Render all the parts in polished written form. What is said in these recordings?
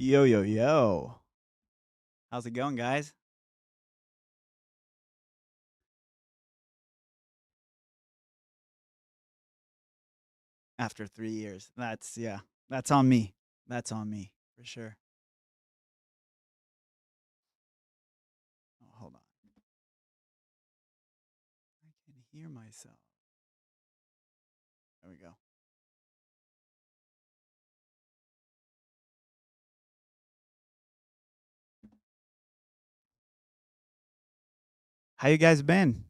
Yo, yo, yo. How's it going, guys? After 3 years. Yeah, that's on me. That's on me for sure. Oh, hold on. I can hear myself. There we go. How you guys been?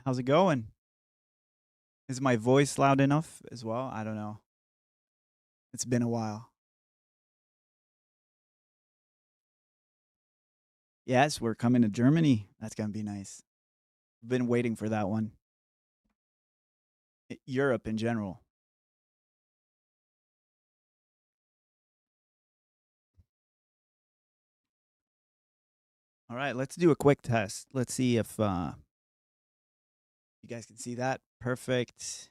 How's it going? Is my voice loud enough as well? I don't know. It's been a while. Yes, we're coming to Germany. That's going to be nice. Been waiting for that one. Europe in general. All right, let's do a quick test. Let's see if you guys can see that. Perfect.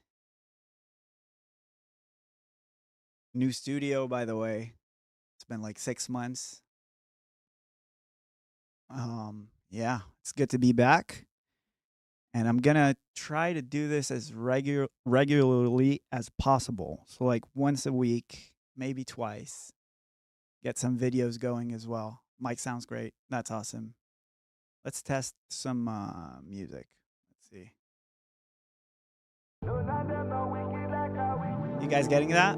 New studio, by the way. It's been like 6 months. Yeah, it's good to be back. And I'm gonna try to do this as regularly as possible. So like once a week, maybe twice. Get some videos going as well. Mike sounds great. That's awesome. Let's test some music. Let's see. You guys getting that?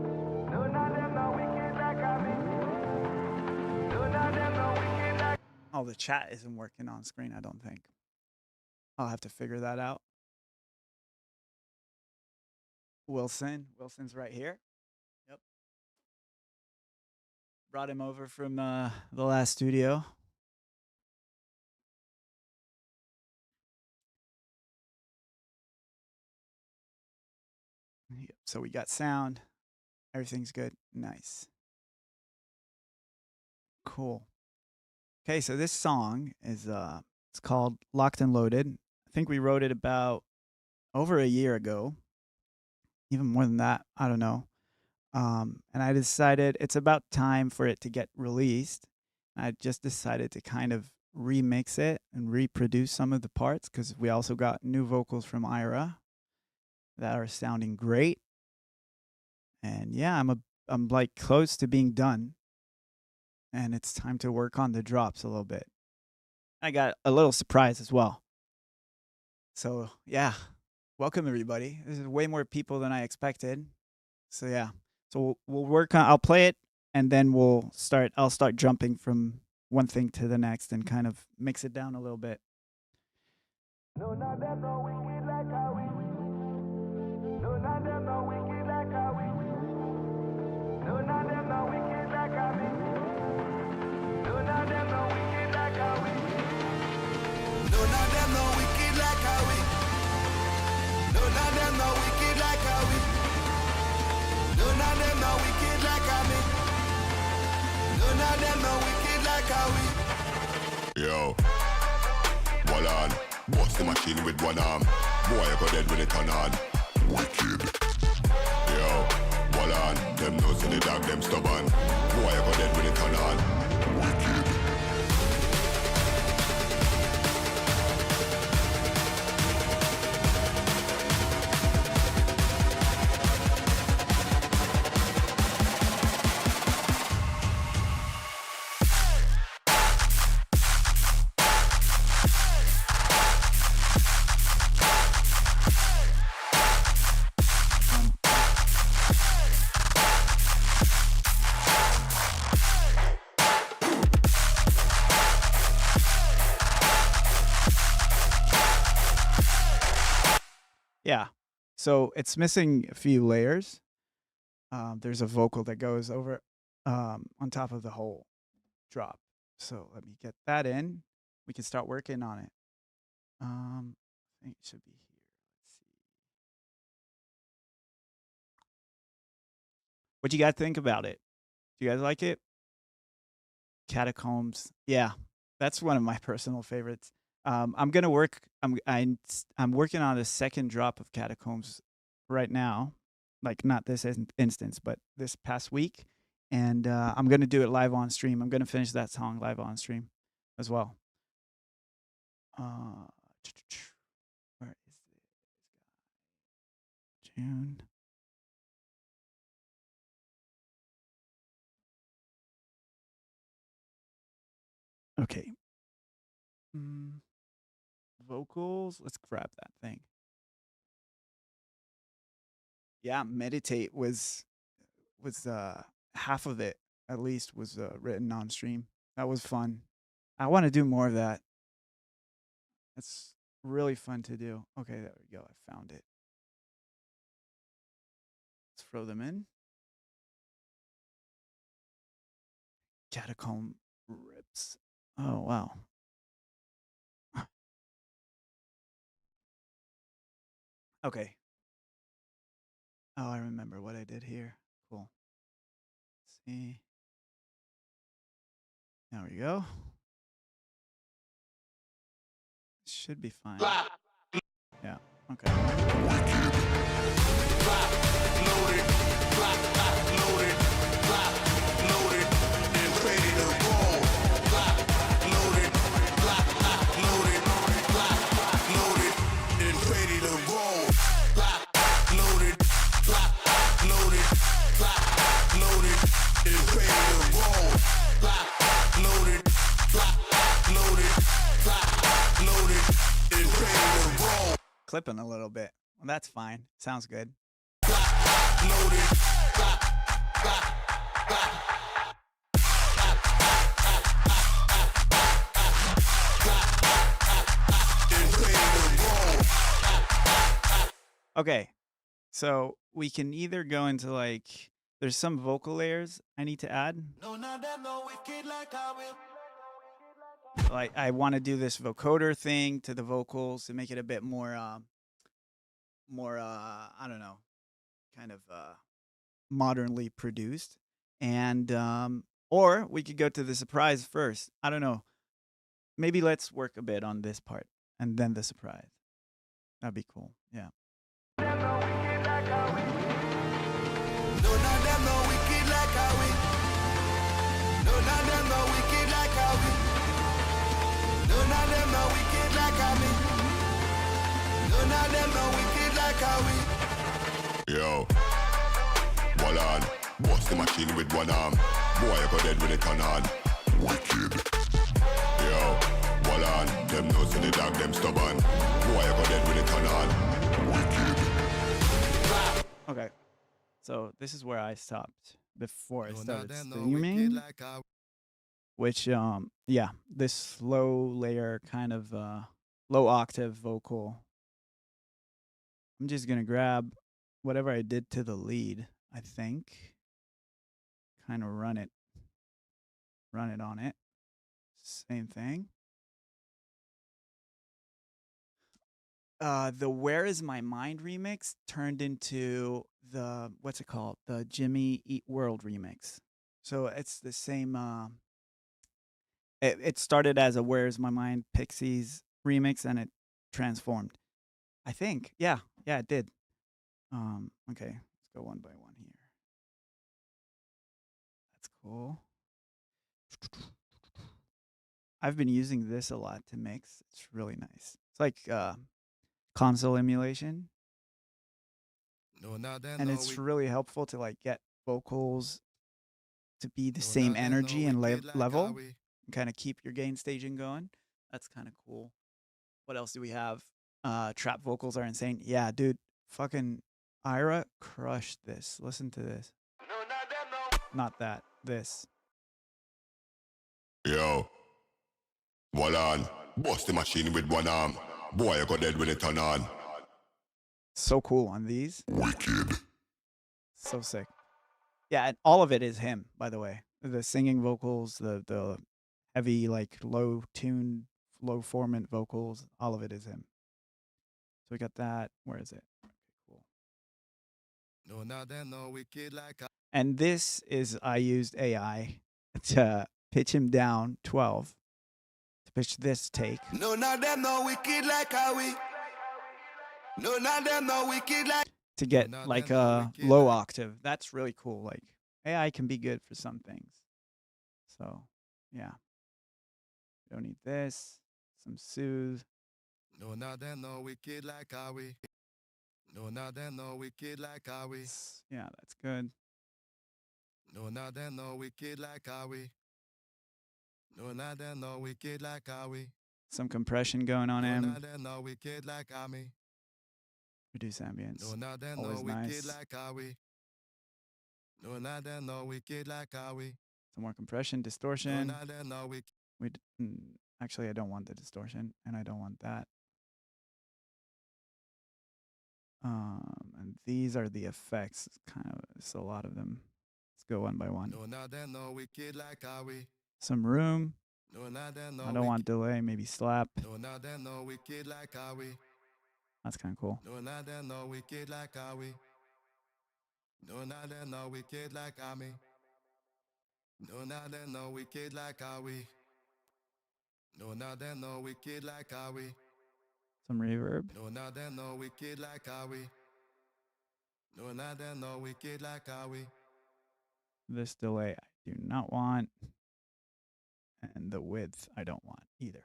Oh, the chat isn't working on screen, I don't think. I'll have to figure that out. Wilson's right here. Yep. Brought him over from the last studio. Yep. So we got sound. Everything's good. Nice. Cool. Okay, so this song is it's called Locked and Loaded. I think we wrote it about over a year ago. Even more than that, I don't know. And I decided it's about time for it to get released. I just decided to kind of remix it and reproduce some of the parts because we also got new vocals from Ira that are sounding great. And yeah, I'm like close to being done. And it's time to work on the drops a little bit. I got a little surprise as well. So yeah, welcome everybody. This is way more people than I expected. So yeah, so we'll work on. I'll play it, and then I'll start jumping from one thing to the next and kind of mix it down a little bit. No, not them no wicked like how we. No, not them no wicked like how we. No, not them no wicked like how we. No, not them no wicked like how we. No, not them no wicked like how we. No, not them no wicked like how we. No, not them no wicked like how we. No, not them no wicked like how we. Yo, hold on. Bust the machine with one arm. Boy, you go dead with it turn on. Wicked. Yo, hold on. Them knows to the dog, them stubborn. Boy, you go dead with it turn on. Wicked. Yeah. So it's missing a few layers. There's a vocal that goes over on top of the whole drop. So let me get that in. We can start working on it. I think it should be here. Let's see. What you guys think about it? Do you guys like it? Catacombs. Yeah, that's one of my personal favorites. I'm gonna work. I'm working on the second drop of Catacombs right now. Like not this instance, but this past week, And I'm gonna do it live on stream. I'm gonna finish that song live on stream as well. Where is this guy? June. Okay. Vocals. Let's grab that thing. Yeah, meditate was half of it at least was written on stream. That was fun. I want to do more of that. It's really fun to do. Okay, there we go. I found it. Let's throw them in. Catacomb rips. Oh, wow. Okay. Oh, I remember what I did here. Cool. Let's see. There we go. Should be fine. Yeah. Okay. Clipping a little bit. Well, that's fine. Sounds good. Okay, so we can either go into like, there's some vocal layers I need to add. Like I want to do this vocoder thing to the vocals to make it a bit more, I don't know, kind of modernly produced. And or we could go to the surprise first. I don't know. Maybe let's work a bit on this part and then the surprise. That'd be cool. Yeah. Yo, wall on, bust the machine with one arm. Boy, I got dead with it on on. Wicked. Yo, wall on, them knows in the dog, them stubborn. Boy, I got dead with it on on. Wicked. Okay, so this is where I stopped before I started streaming. Which, yeah, this low layer kind of low octave vocal. I'm just gonna grab whatever I did to the lead, I think. Kind of run it on it. Same thing. The Where Is My Mind remix turned into the, what's it called? The Jimmy Eat World remix. So it's the same, it started as a Where Is My Mind Pixies remix and it transformed. I think. Yeah, it did. Okay, let's go one by one here. That's cool. I've been using this a lot to mix. It's really nice. It's like console emulation. And it's really helpful to like get vocals to be the same energy and level and kind of keep your gain staging going. That's kind of cool. What else do we have? Trap vocals are insane. Yeah, dude, fucking Ira crushed this. Listen to this. Not that. This. Yo, wall on, bust the machine with one arm. Boy, I got dead with it on on. So cool on these. Wicked. So sick. Yeah, and all of it is him, by the way. The singing vocals, the heavy, like low tuned, low formant vocals, all of it is him. So we got that. Where is it? Okay, cool. And this is, I used AI to pitch him down 12 to pitch this take. No, not them no wicked like how we. No, not them no wicked like. To get like a low octave. That's really cool. Like AI can be good for some things. So, yeah. Don't need this. Some soothe. No, not them, no wicked like how we. No, not them, no wicked like how we. Yeah, that's good. No, not them, no wicked like how we. No, not them, no wicked like how we. Some compression going on No, him. not them, no wicked like how me. Reduce ambience. No, not them, Always no wicked nice. like how we. No, not them, no wicked like how we. Some more compression, No, distortion. not them, no wicked. Actually, I don't want the distortion, and I don't want that. And these are the effects. It's a lot of them. Let's go one by one. No, not them, no wicked like how we. Some room. No, not them, no I don't want delay. Maybe slap. No, not them, no wicked like how we. That's kind of cool. No, not them, no wicked like how we. No, not them, no wicked like how me. No, not them, no wicked like how we. No, not them, no wicked like how we. Some reverb. No, not them, no wicked like how we. No, not them, no wicked like how we. This delay I do not want. And the width I don't want either.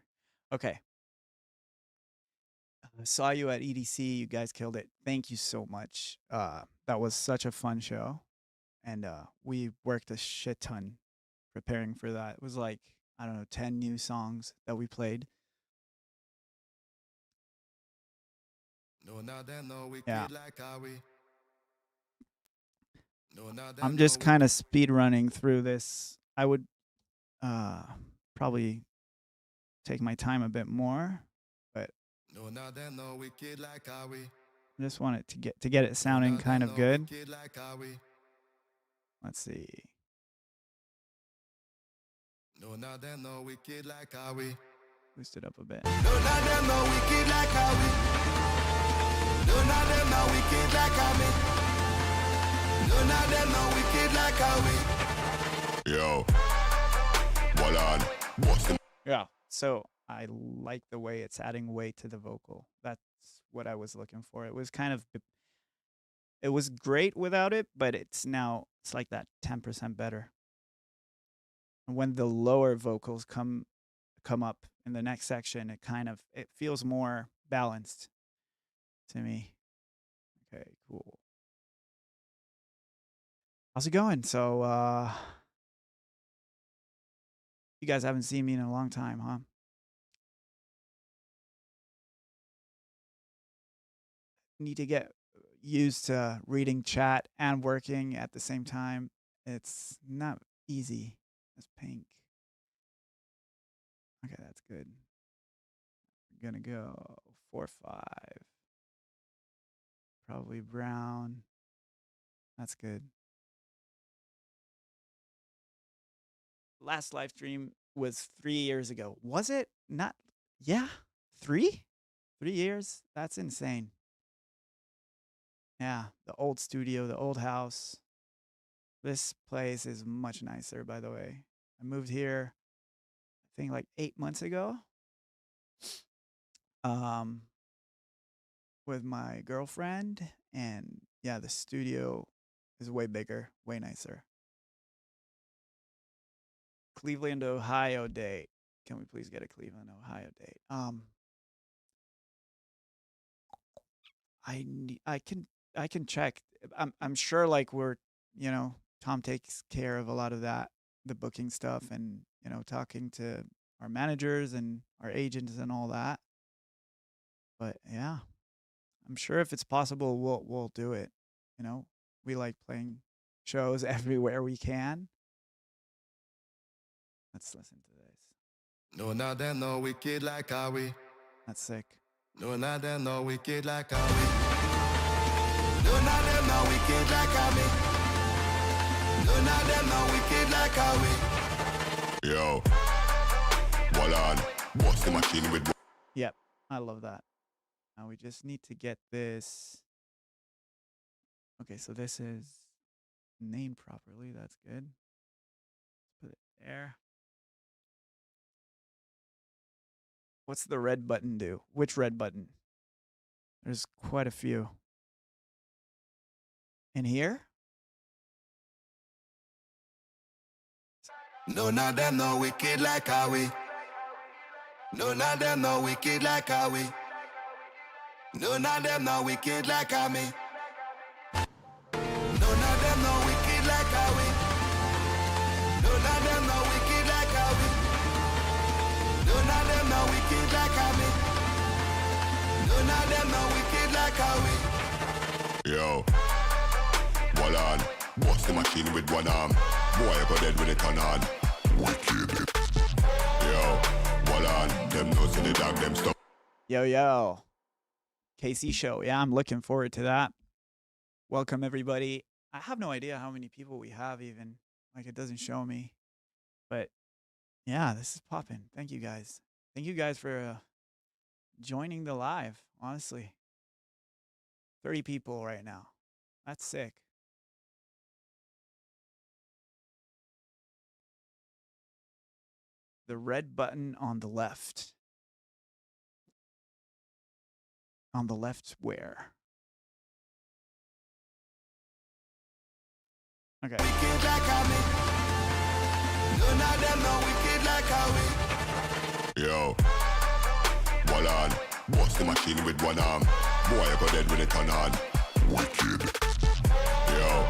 Okay. Saw you at EDC. You guys killed it. Thank you so much. That was such a fun show. And we worked a shit ton preparing for that. It was like, I don't know, 10 new songs that we played. No, not them, no wicked Yeah. like how we. No, not them, I'm just kind of speed running through this. I would probably take my time a bit more, but no, not them, no wicked like how we. I just want it to get it sounding kind of good. Wicked like how we. Let's see. No, not them, no wicked like how we. Boost it up a bit. No, not them, no wicked like how we. No, not them, no wicked like how me. No, not them, no wicked like how we. Yo, hold on, bust them. Yeah. So I like the way it's adding weight to the vocal. That's what I was looking for. It was it was great without it, but it's like that 10% better. And when the lower vocals come up in the next section, it feels more balanced to me. Okay, cool. How's it going? So you guys haven't seen me in a long time, huh? Need to get used to reading chat and working at the same time. It's not easy. That's pink. Okay, that's good. We're gonna go 4-5. Probably brown. That's good. Last live stream was 3 years ago. Was it? Not. Yeah. 3? 3 years? That's insane. Yeah, the old studio, the old house. This place is much nicer, by the way. I moved here, I think like 8 months ago. With my girlfriend, and yeah, the studio is way bigger, way nicer. Cleveland, Ohio date. Can we please get a Cleveland, Ohio date? I can check. I'm sure like Tom takes care of a lot of that, the booking stuff, and talking to our managers and our agents and all that. But yeah, I'm sure if it's possible, we'll do it. We like playing shows everywhere we can. Let's listen to this. No, not them, no wicked like how we. That's sick. No, not them, no wicked like how we. No, not them, no wicked like how me. No, not them, no wicked like how we. Yo, hold on, bust the machine with. Yep, I love that. Now we just need to get this. Okay, so this is named properly. That's good. Let's put it there. What's the red button do? Which red button? There's quite a few. In here? None of them no wicked like how we. None of them no wicked like how we. None of them no wicked like how me. None of them no wicked like how we. None of them no wicked like how we. None of them no wicked like how me. None of them no wicked like how we. Yo, hold on. Bust the machine with one arm. Boy, you go dead with it on. Wicked. Yo, hold on. Them knows in the dog, them stuff. Yo. KC show. Yeah, I'm looking forward to that. Welcome, everybody. I have no idea how many people we have even. Like, it doesn't show me. But, yeah, this is popping. Thank you, guys. Thank you guys for joining the live, honestly. 30 people right now. That's sick. The red button on the left. On the left where? Okay. Wicked like how me. None of them no wicked like how we. Yo, hold on. Bust the machine with one arm. Boy, you go dead with it on. Wicked. Yo,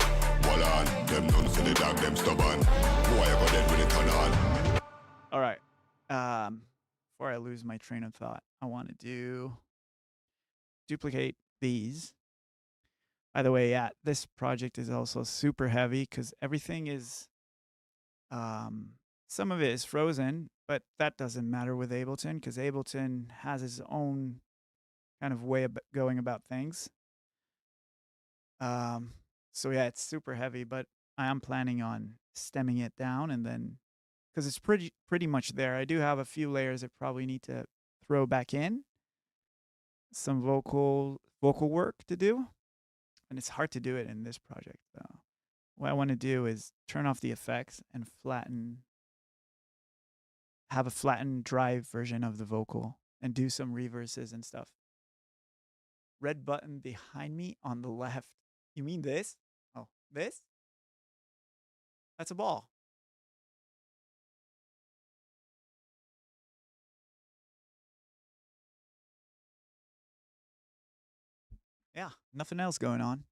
hold on. Them knows in the dog, them stubborn. Boy, you go dead with it on. All right. Before I lose my train of thought, I want to duplicate these. By the way, yeah, this project is also super heavy because everything is, some of it is frozen, but that doesn't matter with Ableton because Ableton has its own kind of way of going about things. So yeah, it's super heavy, but I am planning on stemming it down and then, because it's pretty much there. I do have a few layers that probably need to throw back in, some vocal work to do. And it's hard to do it in this project, though. What I want to do is turn off the effects and have a flattened, dry version of the vocal and do some reverses and stuff. Red button behind me on the left. You mean this? Oh, this? That's a ball. Yeah, nothing else going on.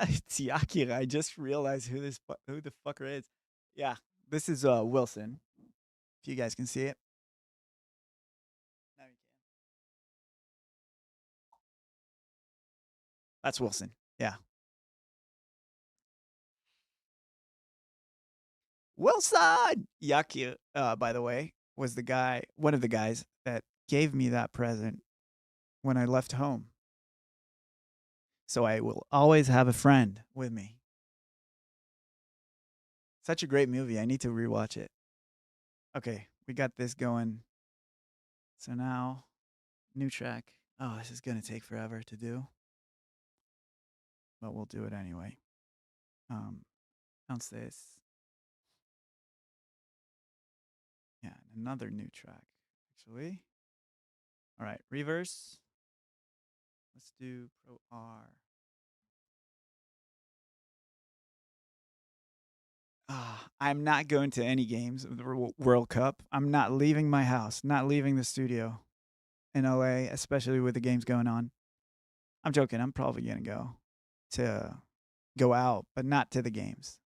It's Yakira. I just realized who the fucker is. Yeah, this is Wilson. If you guys can see it. Now you can. That's Wilson. Yeah. Wilson! Yakir, by the way, was one of the guys that gave me that present when I left home. So I will always have a friend with me. Such a great movie. I need to rewatch it. Okay, we got this going. So now, new track. Oh, this is going to take forever to do. But we'll do it anyway. Downstairs. Yeah, another new track, actually. All right, reverse. Let's do Pro R. I'm not going to any games of the World Cup. I'm not leaving my house, not leaving the studio in LA, especially with the games going on. I'm joking. I'm probably going to go out, but not to the games.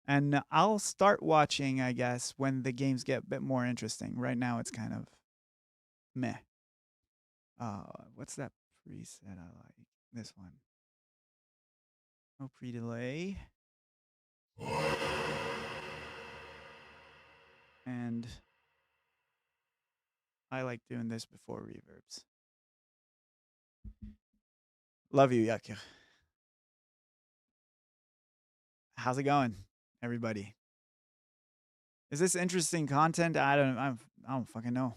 And I'll start watching, I guess, when the games get a bit more interesting. Right now, it's kind of meh. What's that preset I like? This one. No pre-delay. And I like doing this before reverbs. Love you, Yakir. How's it going, everybody? Is this interesting content? I don't fucking know.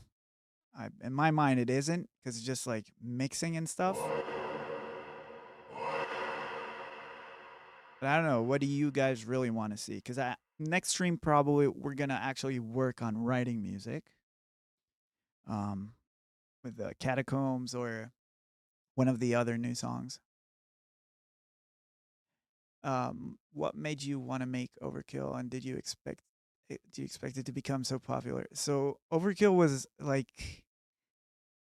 In my mind, it isn't because it's just like mixing and stuff. But I don't know. What do you guys really want to see? Because next stream probably we're gonna actually work on writing music. With the Catacombs or one of the other new songs. what made you want to make Overkill, and do you expect it to become so popular? So Overkill was like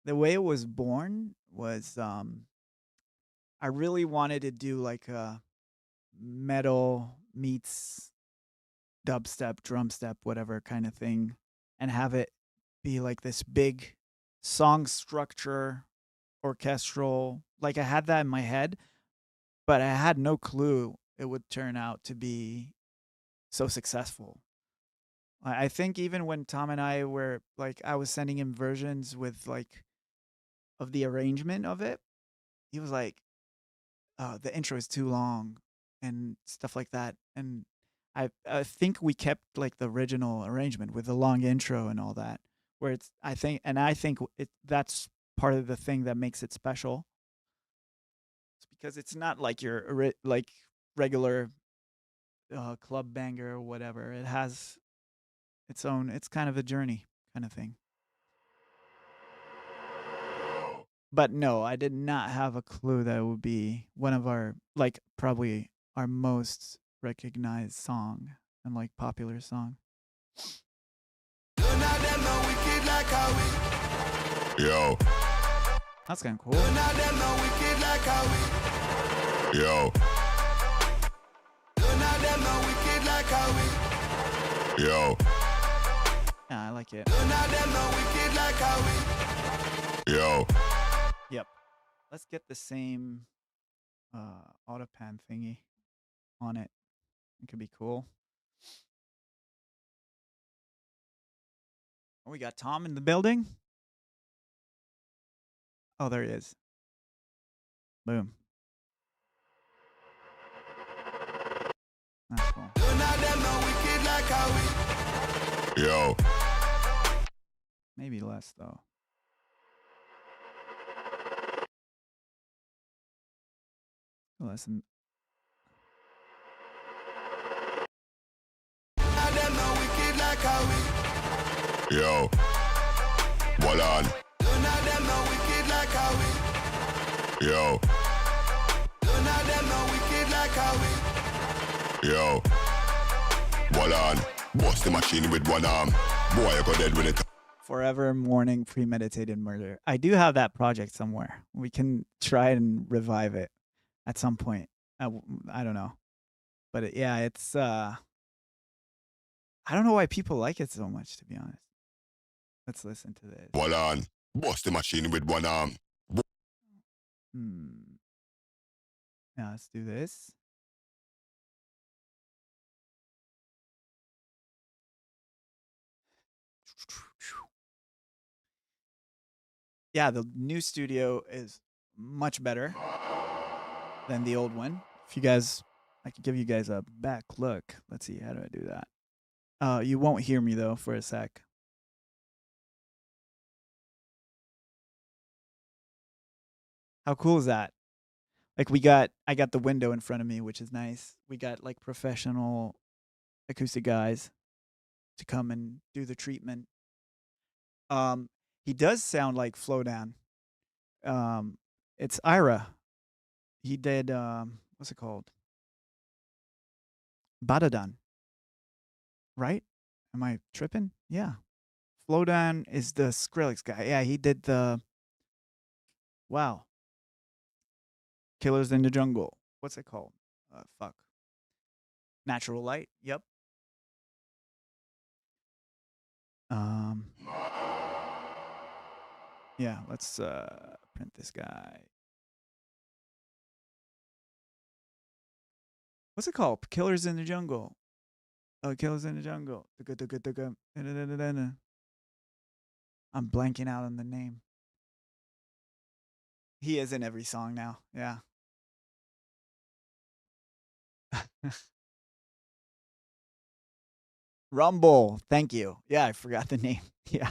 the way it was born was I really wanted to do like a metal meets dubstep, drum step, whatever kind of thing, and have it be like this big song structure, orchestral. Like I had that in my head, but I had no clue it would turn out to be so successful. I think even when Tom and I were like, I was sending him versions with like of the arrangement of it, he was like, "Oh, the intro is too long," and stuff like that. And I think we kept like the original arrangement with the long intro and all that, where it's I think it that's part of the thing that makes it special. It's because it's not like your like regular club banger or whatever. It has its own. It's kind of a journey kind of thing. But no, I did not have a clue that it would be one of our like probably our most recognized song and like popular song. None of them no wicked like how we. Yo, That's kind of cool. None of them no wicked like how we. yo, None of them no wicked like how we. yo, Yeah, I like it. None of them no wicked like how we. yo. Yep. Let's get the same auto pan thingy on it. It could be cool. Oh, we got Tom in the building. Oh, there he is. Boom. That's cool. None of them no wicked like how we. Yo, Maybe less though. Less than None of them no wicked like how we. yo. Hold on, None of them no wicked like how we. yo, None of them no wicked like how we. yo. Hold on. Bust the machine with one arm. Boy, you go dead with it. Forever Morning Premeditated Murder. I do have that project somewhere. We can try and revive it at some point. I don't know. But yeah, it's I don't know why people like it so much, to be honest. Let's listen to this. Hold on. Bust the machine with one arm. Now let's do this. Yeah, the new studio is much better than the old one. If you guys, I could give you guys a back look. Let's see, how do I do that? You won't hear me though for a sec. How cool is that? Like I got the window in front of me, which is nice. We got like professional acoustic guys to come and do the treatment. He does sound like Flowdown. It's Ira. He did what's it called? Badadan. Right? Am I tripping? Yeah. Flowdown is the Skrillex guy. Yeah, he did the wow. Killers in the Jungle. What's it called? Fuck. Natural Light. Yep. Yeah, let's print this guy. What's it called? Killers in the Jungle. Killers in the Jungle. I'm blanking out on the name. He is in every song now. Yeah. Rumble. Thank you. Yeah, I forgot the name. Yeah.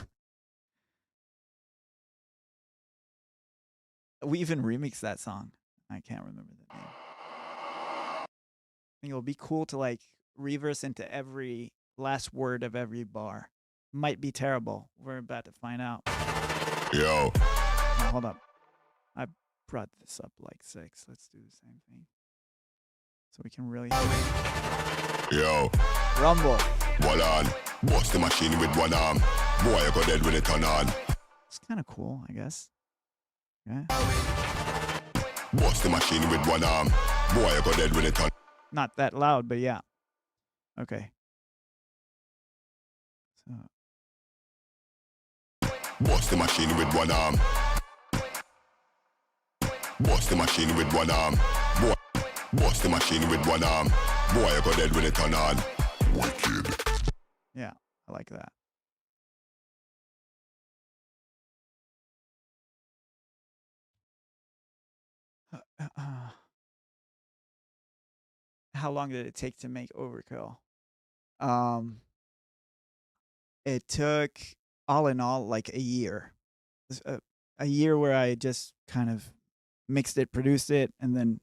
We even remixed that song. I can't remember the name. I think it would be cool to like reverse into every last word of every bar. Might be terrible. We're about to find out. Yo, Now, hold up. I brought this up like 6. Let's do the same thing. so we can really Yo, rumble. hold on. Bust the machine with one arm. Boy, you go dead when it turn on. It's kind of cool, I guess. Yeah. Bust the machine with one arm. Boy, you go dead when it turn. Not that loud, but yeah. Okay. So Bust the machine with one arm. Bust the machine with one arm. Boy, bust the machine with one arm. Boy, you go dead when it turn on. Wicked. yeah, I like that. How long did it take to make Overkill? Um, it took, all in all, like a year. A year where I just kind of mixed it, produced it, and then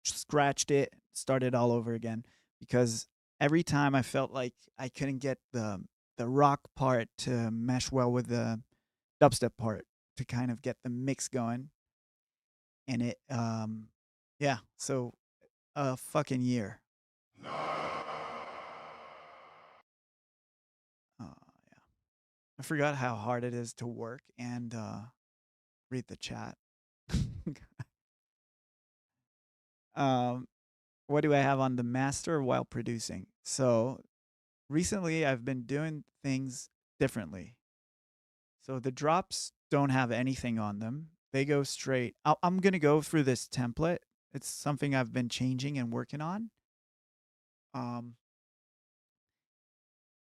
scratched it, started all over again. Because every time I felt like I couldn't get the rock part to mesh well with the dubstep part to kind of get the mix going. And it, yeah, so a fucking year. Yeah. I forgot how hard it is to work and read the chat. What do I have on the master while producing? So recently I've been doing things differently. So the drops don't have anything on them. They go straight. I'm going to go through this template. It's something I've been changing and working on.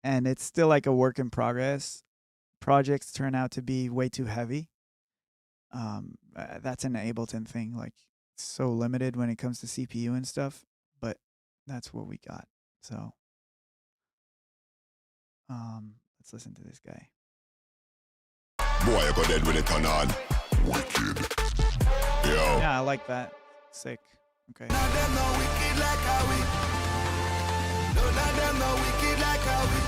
And it's still like a work in progress. Projects turn out to be way too heavy. That's an Ableton thing. Like, it's so limited when it comes to CPU and stuff, but that's what we got. So, let's listen to this guy. Boy, you go dead when it turn on. Wicked. Yo. Yeah, I like that. Sick. Okay. None of them no wicked like how we. None of them no wicked like how we.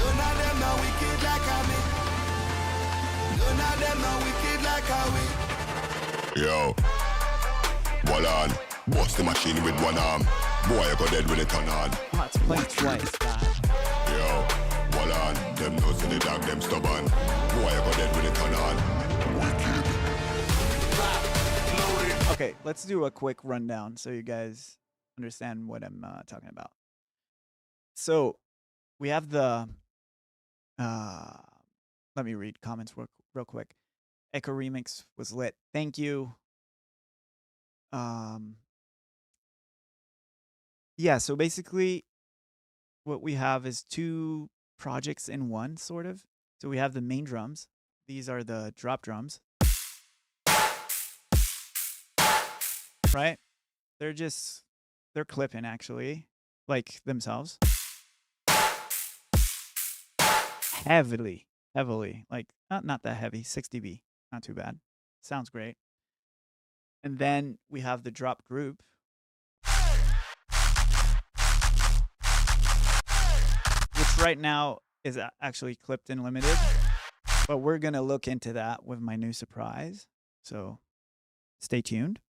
None of them no wicked like how me. None of them no wicked like how we. Yo. Hold on. Bust the machine with one arm. Boy, you go dead when it turn on. Oh, it's playing twice. God. Yo. Hold on. Them knows in the dark, them stubborn. Boy, you go dead when it turn on. Wicked. Okay, let's do a quick rundown so you guys understand what I'm talking about. So we have the, let me read comments real quick. Echo Remix was lit. Thank you. Yeah, so basically what we have is two projects in one, sort of. So we have the main drums. These are the drop drums. Right? They're clipping actually, like themselves. Heavily, like not that heavy, 6 dB, not too bad. Sounds great. And then we have the drop group. Which right now is actually clipped and limited, but we're going to look into that with my new surprise. So stay tuned.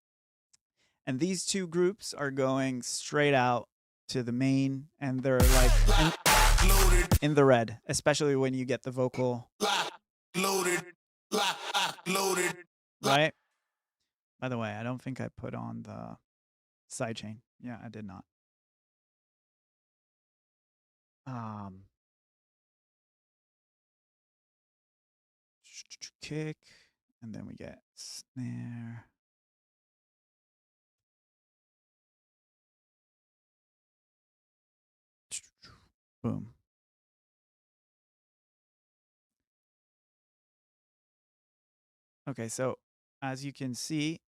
And these two groups are going straight out to the main, and they're like in the red, especially when you get the vocal. Right? By the way, I don't think I put on the sidechain. Yeah, I did not. Kick, and then we get snare. Boom. Okay, so as you can see,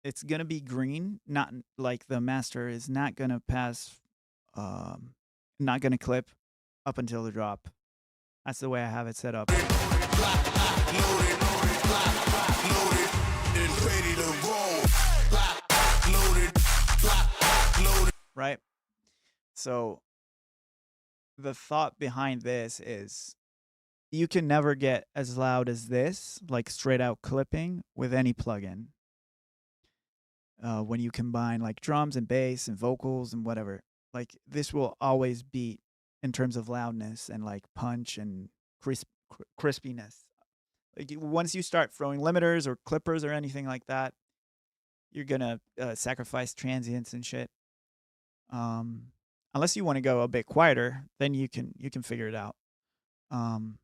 it's going to be green, not like the master is not going to pass, not going to clip up until the drop. That's the way I have it set up. Right? So the thought behind this is you can never get as loud as this, like straight out clipping with any plugin. when you combine like drums and bass and vocals and whatever. Like this will always beat in terms of loudness and like punch and crispiness. Like once you start throwing limiters or clippers or anything like that, you're gonna sacrifice transients and shit. Um, Unless you want to go a bit quieter, then you can figure it out. Um,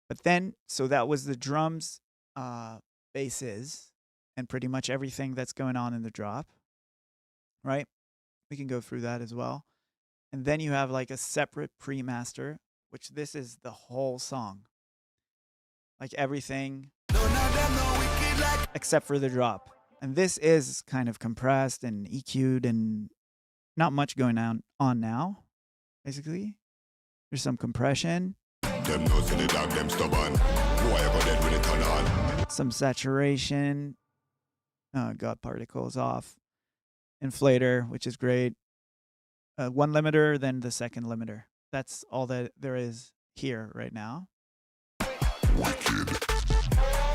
but then, so that was the drums, uh, basses, and pretty much everything that's going on in the drop, right? We can go through that as well. And then you have like a separate pre-master, which this is the whole song, like everything except for the drop. And this is kind of compressed and EQ'd and not much going on now, basically. There's some compression, Them know say the dog them stubborn. Boy, I go dead when it turn on. some saturation, got particles off, inflator, which is great. One limiter, then the second limiter. That's all that there is here right now. Wicked.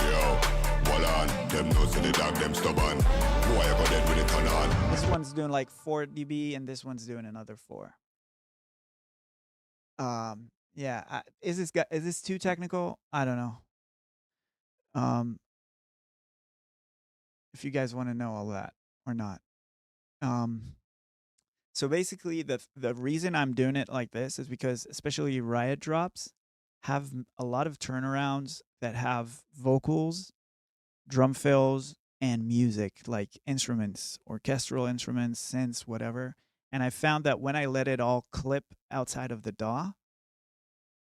Yo, hold on. Them know say the dog them stubborn. Boy, I go dead when it turn on. This one's doing like 4 dB, and this one's doing another 4. Yeah. Is this too technical? I don't know. Um, if you guys want to know all that or not. Um, so basically, the reason I'm doing it like this is because especially Riot drops have a lot of turnarounds that have vocals, drum fills, and music, like instruments, orchestral instruments, synths, whatever. And I found that when I let it all clip outside of the DAW,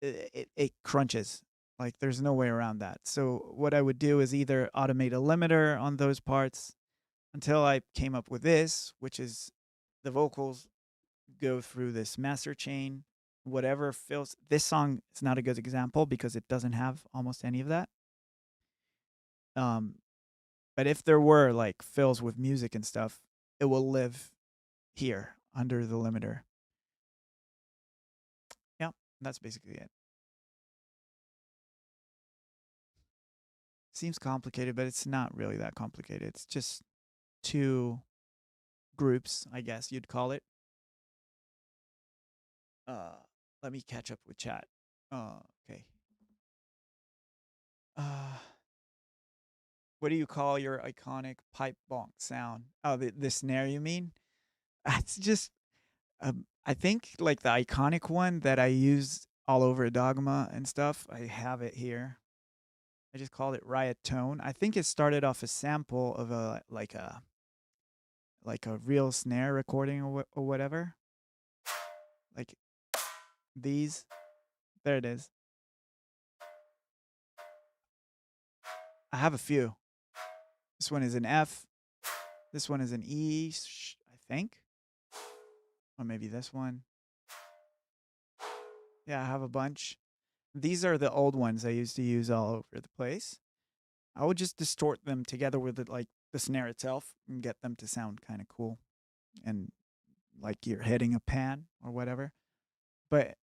it crunches. Like there's no way around that. So what I would do is either automate a limiter on those parts until I came up with this, which is the vocals go through this master chain, whatever fills. This song is not a good example because it doesn't have almost any of that. Um, but if there were like fills with music and stuff, it will live here under the limiter. Yeah, that's basically it. Seems complicated, but it's not really that complicated. It's just two groups, I guess you'd call it. Uh, Let me catch up with chat. Okay. Uh, what do you call your iconic pipe bonk sound? Oh, the snare, you mean? It's just, I think like the iconic one that I use all over Dogma and stuff. I have it here. I just called it Riot Tone. I think it started off a sample of a like a real snare recording or whatever. Like these. There it is. I have a few. This one is an F. This one is an E, I think. Or maybe this one. Yeah, I have a bunch. These are the old ones I used to use all over the place. I would just distort them together with like the snare itself and get them to sound kind of cool and like you're hitting a pan or whatever. But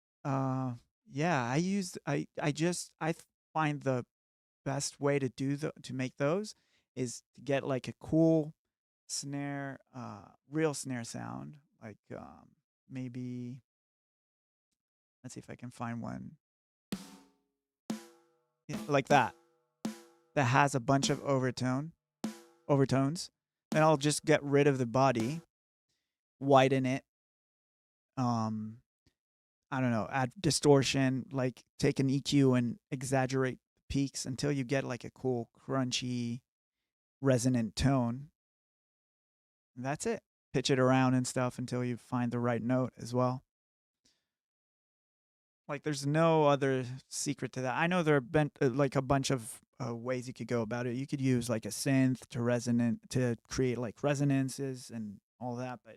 yeah, I find the best way to to make those is to get like a cool snare, real snare sound, like maybe let's see if I can find one, yeah, like that has a bunch of overtones. Then I'll just get rid of the body, widen it, um I don't know, add distortion, like take an EQ and exaggerate peaks until you get like a cool crunchy resonant tone. And that's it. Pitch it around and stuff until you find the right note as well. Like there's no other secret to that. I know there have been like a bunch of ways you could go about it. You could use like a synth to create like resonances and all that, but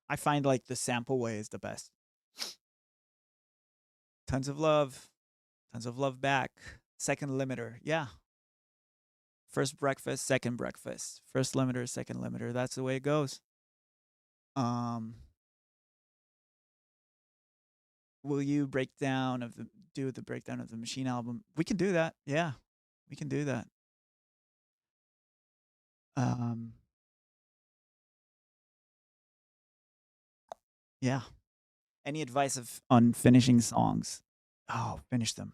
I find like the sample way is the best. Tons of love. Tons of love back. Second limiter. Yeah. First breakfast, second breakfast. First limiter, second limiter. That's the way it goes. Um will you do the breakdown of the Machine album? We can do that. Yeah. We can do that. Um Yeah. Any advice on finishing songs? Oh, finish them.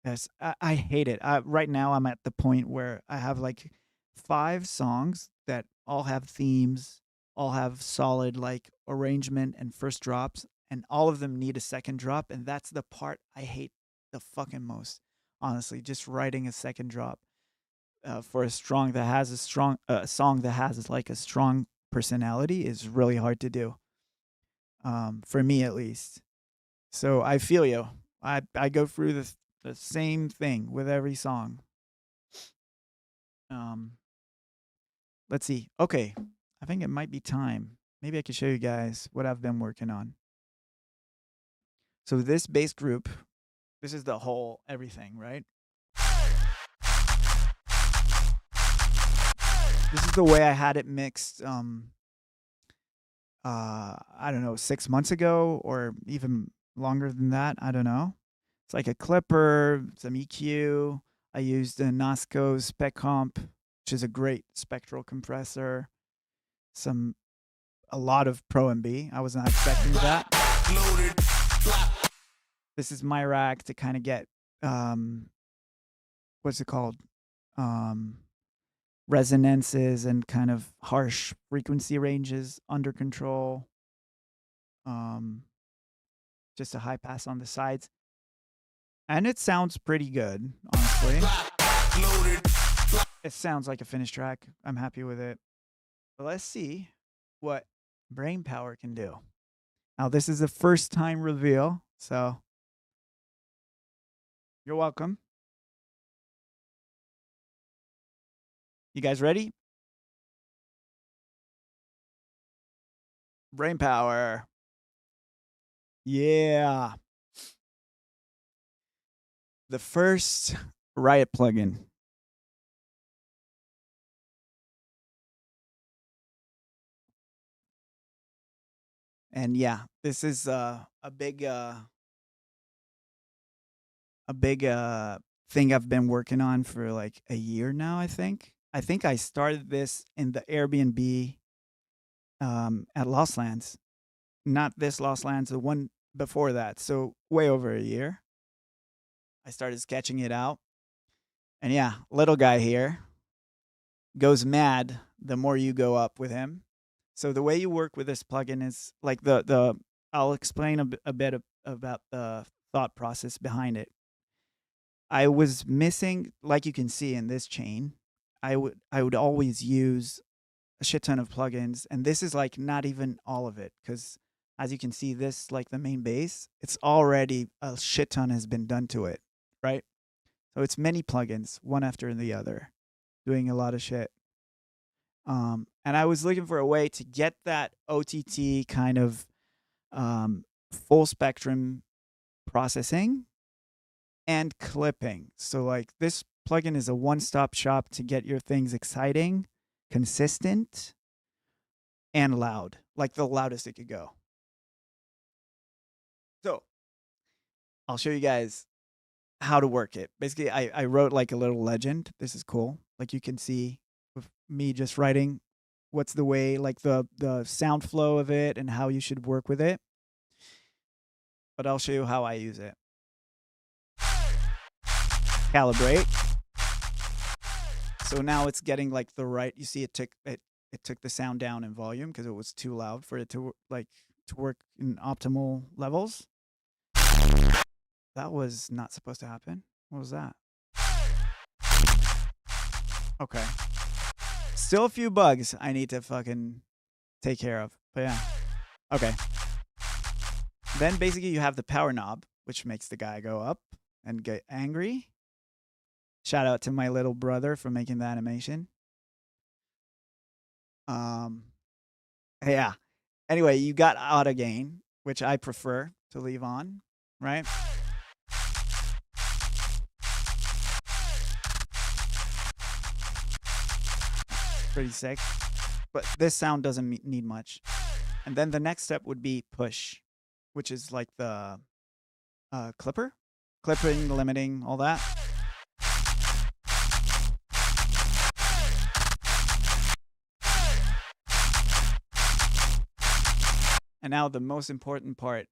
Yes, I hate it. Right now, I'm at the point where I have like 5 songs that all have themes, all have solid like arrangement and first drops, and all of them need a second drop. And that's the part I hate the fucking most. Honestly, just writing a second drop for a strong that has a strong song that has like a strong personality is really hard to do. For me at least. So I feel you. I go through the same thing with every song. Um, let's see. Okay, I think it might be time. Maybe I could show you guys what I've been working on. So this bass group, this is the whole everything, right? This is the way I had it mixed. I don't know, 6 months ago or even longer than that. I don't know. It's like a clipper, some EQ. I used a Nasco Spec Comp, which is a great spectral compressor. A lot of Pro MB. I was not expecting that. This is my rack to kind of get what's it called? Resonances and kind of harsh frequency ranges under control. Just a high pass on the sides. And it sounds pretty good, honestly. It sounds like a finished track. I'm happy with it. But let's see what Brainpower can do. Now, this is a first time reveal, so you're welcome. You guys ready? Brainpower. Yeah. The first RIOT plugin. And yeah, this is a big thing I've been working on for like a year now, I think. I think I started this in the Airbnb at Lost Lands. Not this Lost Lands, the one before that. So way over a year. I started sketching it out. And yeah, little guy here goes mad the more you go up with him. So the way you work with this plugin is like I'll explain a bit about the thought process behind it. I was missing, like you can see in this chain, I would always use a shit ton of plugins, and this is like not even all of it, because as you can see, this like the main bass, it's already a shit ton has been done to it, right? So it's many plugins, one after the other, doing a lot of shit. And I was looking for a way to get that OTT kind of full spectrum processing and clipping. So like this plugin is a one-stop shop to get your things exciting, consistent, and loud, like the loudest it could go. So I'll show you guys how to work it. Basically, I wrote like a little legend. This is cool. Like you can see with me just writing what's the way, like the sound flow of it and how you should work with it. But I'll show you how I use it. Calibrate. So now it's getting like the right. You see, it took the sound down in volume because it was too loud for it to work in optimal levels. That was not supposed to happen. What was that? Okay. Still a few bugs I need to fucking take care of. But yeah. Okay. Then basically you have the power knob, which makes the guy go up and get angry. Shout out to my little brother for making the animation. Yeah. Anyway, you got auto gain, which I prefer to leave on, right? Pretty sick. But this sound doesn't need much. And then the next step would be push, which is like the clipping, limiting, all that. And now the most important part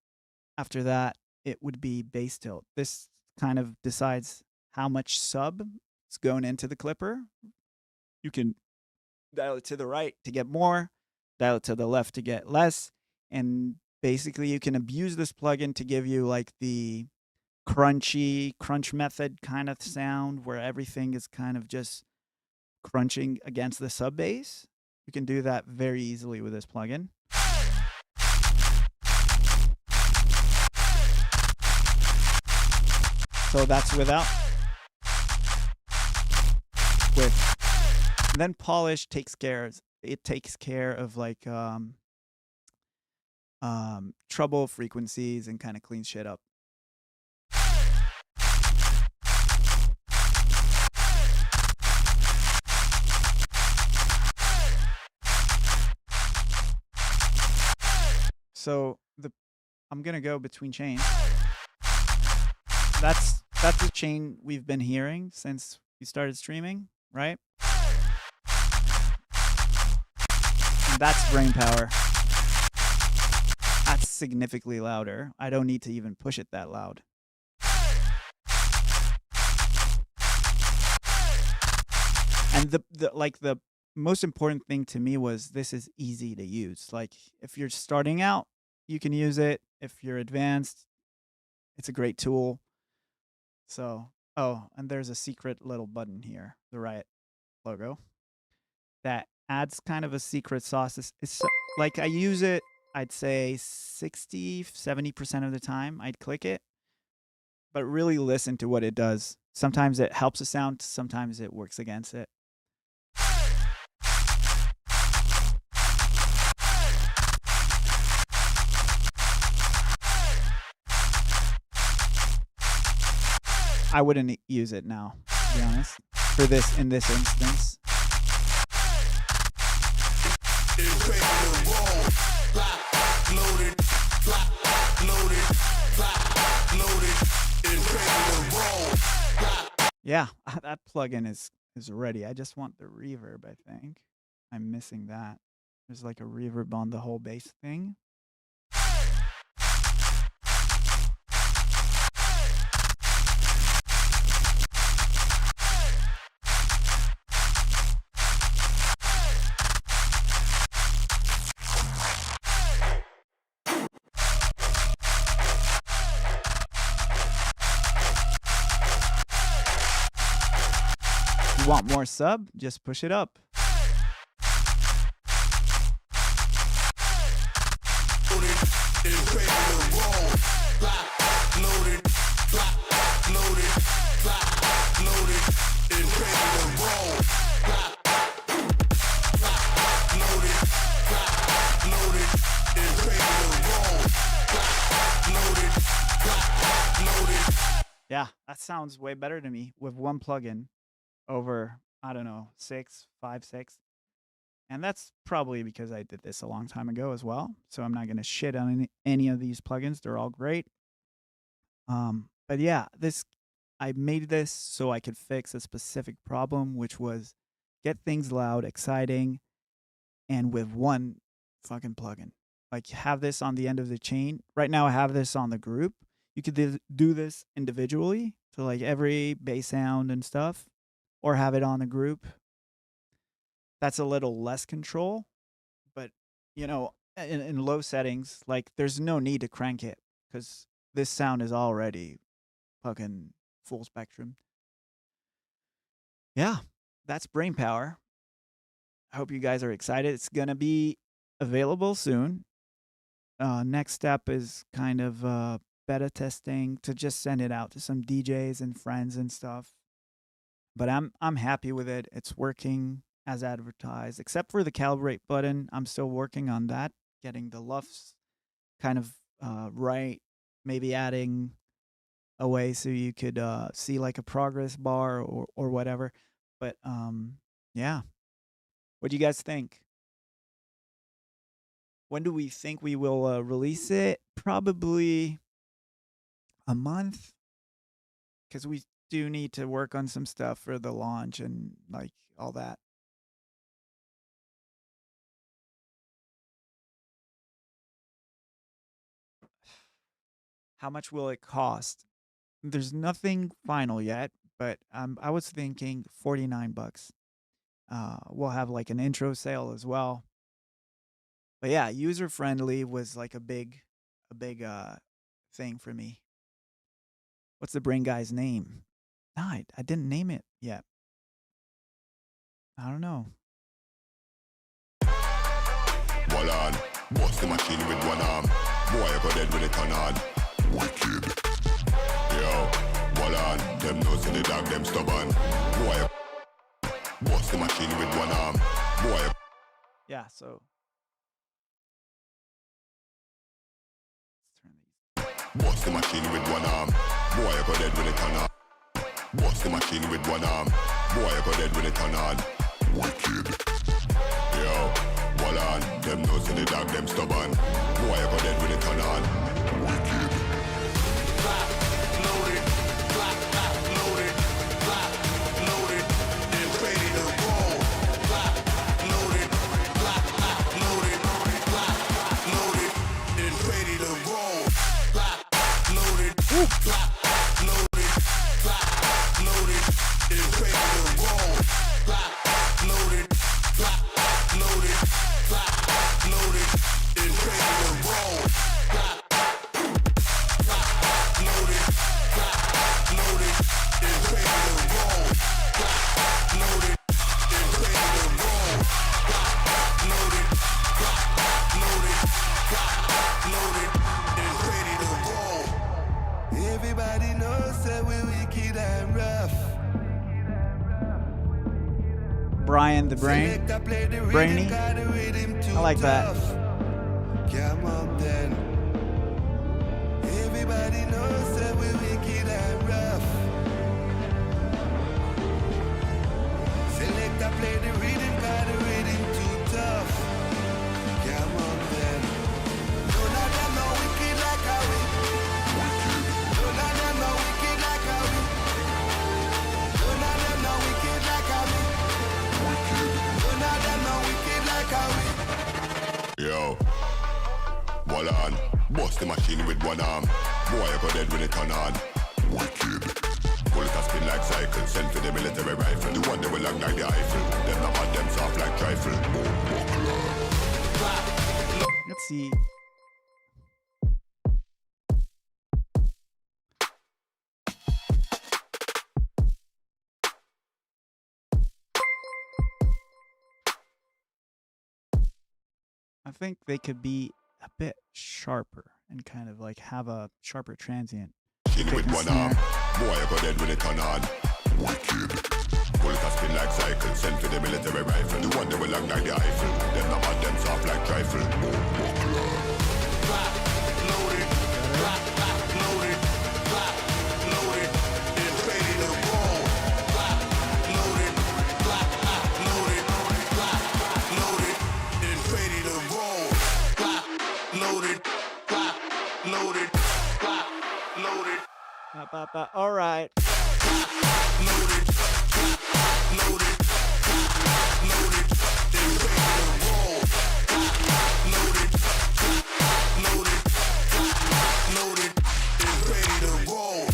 after that, it would be bass tilt. This kind of decides how much sub is going into the clipper. You can dial it to the right to get more, dial it to the left to get less, and basically you can abuse this plugin to give you like the crunch method kind of sound where everything is kind of just crunching against the sub bass. You can do that very easily with this plugin. So that's without. With. And then polish takes care of like treble frequencies and kind of cleans shit up. So I'm gonna go between chains. That's the chain we've been hearing since we started streaming, right? And that's Brainpower. That's significantly louder. I don't need to even push it that loud. And the most important thing to me was this is easy to use. Like if you're starting out, you can use it. If you're advanced, it's a great tool. So, oh, and there's a secret little button here, the RIOT logo, that adds kind of a secret sauce. It's like I use it, I'd say 60-70% of the time I'd click it, but really listen to what it does. Sometimes it helps the sound, sometimes it works against it. I wouldn't use it now, to be honest, for this in this instance. Yeah, that plugin is ready. I just want the reverb, I think. I'm missing that. There's like a reverb on the whole bass thing. You want more sub? Just push it up. Yeah, that sounds way better to me with one plugin over, I don't know, 5, 6. And that's probably because I did this a long time ago as well. So I'm not going to shit on any of these plugins. They're all great. But yeah, I made this so I could fix a specific problem, which was get things loud, exciting, and with one fucking plugin. Like have this on the end of the chain. Right now I have this on the group. You could do this individually to like every bass sound and stuff, or have it on the group. That's a little less control, but you know, in low settings, like there's no need to crank it because this sound is already fucking full spectrum. Yeah, that's Brainpower. I hope you guys are excited. It's gonna be available soon. Next step is kind of beta testing to just send it out to some DJs and friends and stuff. But I'm happy with it. It's working as advertised, except for the calibrate button. I'm still working on that, getting the LUFs kind of right. Maybe adding a way so you could see like a progress bar or whatever. But yeah, what do you guys think? When do we think we will release it? Probably a month, because we do need to work on some stuff for the launch and like all that. how much will it cost? There's nothing final yet, but I was thinking $49. We'll have like an intro sale as well. But yeah, user friendly was like a big thing for me. What's the brain guy's name? No, I didn't name it yet. I don't know. Hold on, bust the machine with one arm. Boy, I go dead when it turn on. Wicked. Yo, hold on, them knows the dog, them stubborn. Boy, bust the machine with one arm. Boy, Yeah, so let's turn these. bust the machine with one arm. Boy, I go dead when it turn on. Bust the machine with one arm. Boy, I go dead when it turn on. Wicked. Yo, hold on, them knows the dog, them stubborn. Boy, I go dead when it turn on. Wicked. Loaded, loaded, loaded, and ready to roll. Loaded, loaded, loaded, and ready to roll. Loaded, loaded, loaded, and ready to roll. Loaded, loaded, loaded, and ready to roll. Loaded, loaded, and ready to roll. Loaded, and ready to roll. Loaded, loaded, loaded, and ready to roll. Everybody knows that we're wicked and rough. Brian the Brain. Select, I play the rhythm, Brainy. got the rhythm too I like that. tough. Come on then. Everybody knows that we're wicked and rough. Select, I play the rhythm, got the rhythm too tough. Come on then. None of them know wicked like how we. None of them know wicked like how we. None of them know wicked like how we. None of them know wicked like how we. Yo, hold on, bust the machine with one arm. Boy, I go dead when it turn on. Wicked. Bullet a spin like cycle, sent to the military rifle. The one they will long like the Eiffel. Them not hot, them soft like trifle. Let's see. I think they could be a bit sharper and kind of like have a sharper transient. Machine Kick with and one snare. arm. Boy, I go dead when it turn on. Wicked. Bullet a spin like cycle, sent to the military rifle. The one they will long like the Eiffel. Them not hot, them soft like trifle. Loaded, loaded, loaded, and ready to roll. Loaded, loaded, loaded, and ready to roll. Loaded, loaded, loaded, All right. loaded, loaded, loaded, and ready to roll. Loaded, loaded, loaded, and ready to roll.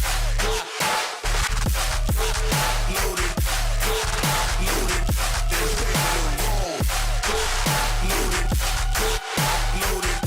Loaded, loaded, and ready to roll. Loaded, loaded.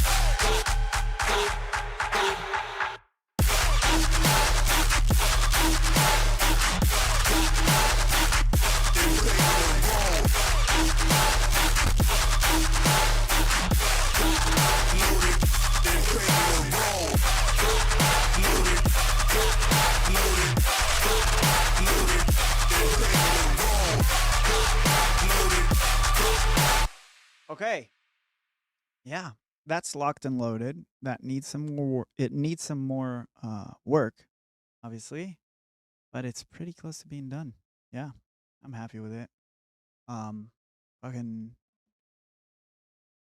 Okay. Yeah, that's locked and loaded. That needs some more. It needs some more work, obviously, but it's pretty close to being done. Yeah, I'm happy with it. Fucking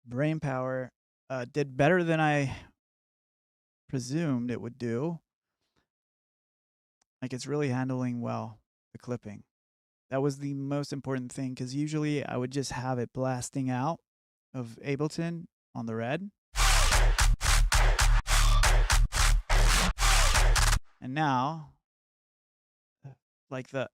Brainpower did better than I presumed it would do. Like it's really handling well the clipping. That was the most important thing because usually I would just have it blasting out of Ableton on the red. And now, like the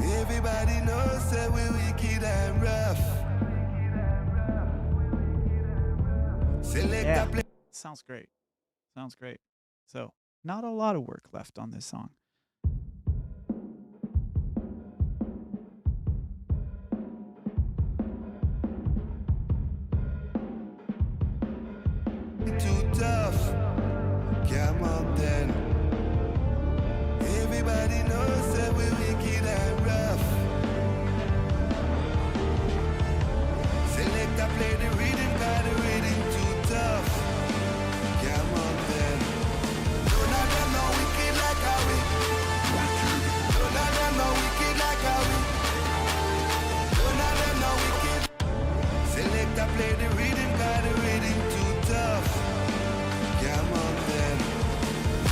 Everybody knows that we're wicked and rough. Select yeah, a play. sounds great. Sounds great. So, not a lot of work left on this song. Too tough. Come on then. Everybody knows that we're wicked and rough. Select a play the rhythm, got the rhythm too tough. Come on then. None of them know wicked like how we. None of them know wicked like how we. None of them know wicked. Select a play the rhythm, got the rhythm too tough. Come on then.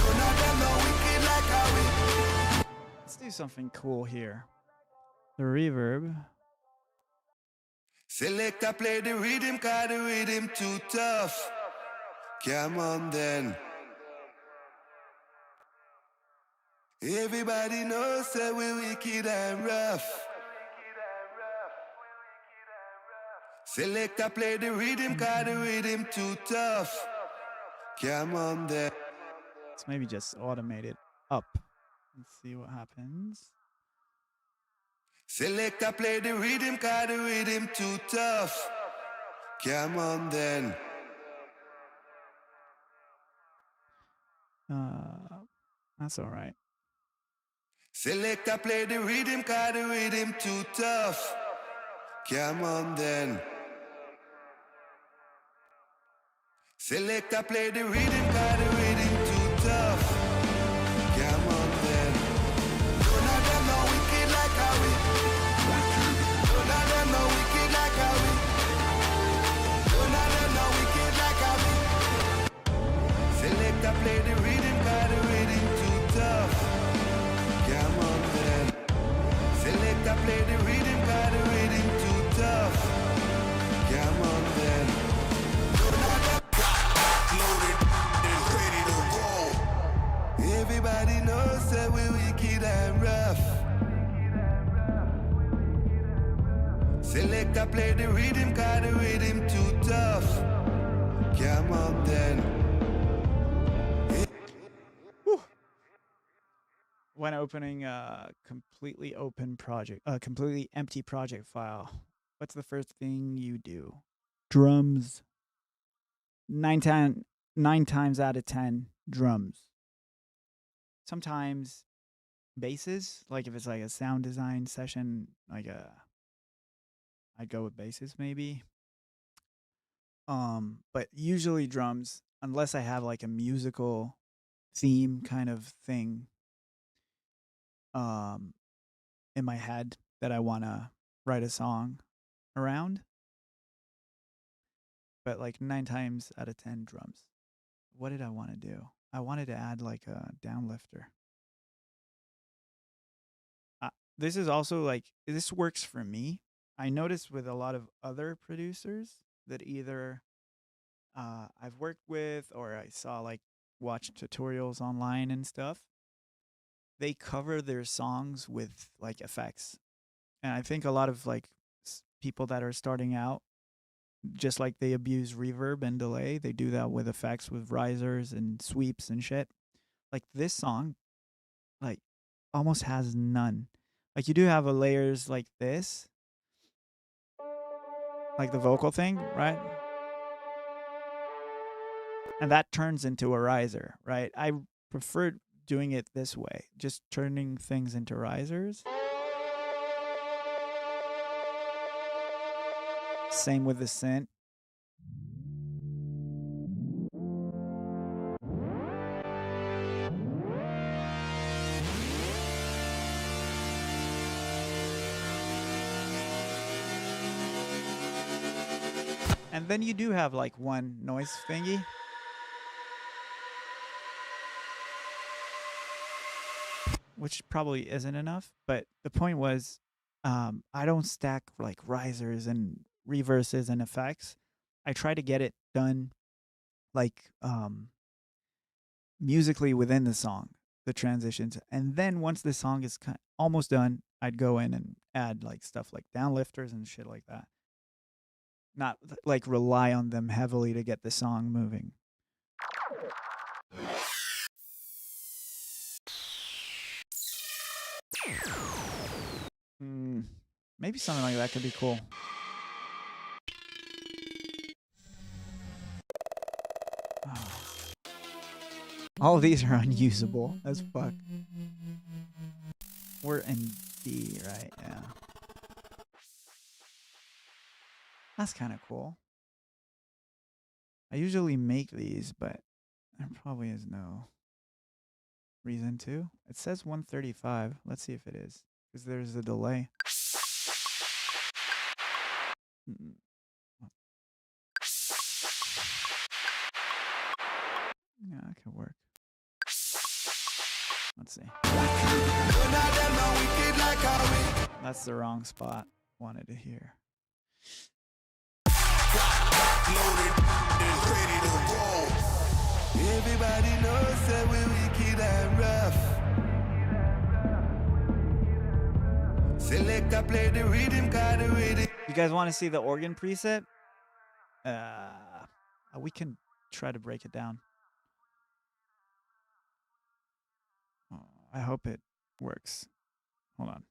None of them know wicked like how we. Let's do something cool here. The reverb. Select a play the rhythm, cause the rhythm too tough. Come on then. Everybody knows that we're wicked and rough. Select a play the rhythm, cause the rhythm too tough. Come on then. Let's maybe just automate it up and see what happens. Select a play the rhythm, cause the rhythm too tough. Come on then. That's all right. Select a play the rhythm, cause the rhythm too tough. Come on then. Select a play the rhythm, cause the rhythm too tough. Come on then. None of them know wicked like how we. None of them know wicked like how we. None of them know wicked like how we. Select a play the rhythm, cause the rhythm too tough. Come on then. Select a play the rhythm, cause the rhythm too tough. Come on then. Everybody knows that we're wicked and rough. Select a play the rhythm, cause the rhythm too tough. Come on then. When opening a completely open project, a completely empty project file, what's the first thing you do? Drums. 9 times out of 10, drums. Sometimes basses, like if it's like a sound design session, I'd go with basses maybe. But usually drums, unless I have like a musical theme kind of thing in my head that I want to write a song around. But like 9 times out of 10, drums. What did I want to do? I wanted to add like a downlifter. This is also like, this works for me. I noticed with a lot of other producers that either I've worked with or I saw like watch tutorials online and stuff, they cover their songs with like effects. And I think a lot of like people that are starting out, just like they abuse reverb and delay, they do that with effects, with risers and sweeps and shit. Like this song, like almost has none. Like you do have a layers like this, like the vocal thing, right? And that turns into a riser, right? I prefer doing it this way, just turning things into risers. Same with the synth. And then you do have like one noise thingy. Which probably isn't enough, but the point was I don't stack like risers and reverses and effects. I try to get it done like musically within the song, the transitions. And then once the song is almost done, I'd go in and add like stuff like downlifters and shit like that. Not like rely on them heavily to get the song moving. Maybe something like that could be cool. Oh. All of these are unusable as fuck. We're in D, right? Yeah. That's kind of cool. I usually make these, but there probably is no reason to. It says 135. Let's see if it is, because there's a delay. Yeah, that could work. Let's see. That's the wrong spot. Wanted to hear. Everybody knows that we're wicked and rough. Select, I play the rhythm, got the rhythm. You guys want to see the organ preset? We can try to break it down. Oh, I hope it works. Hold on.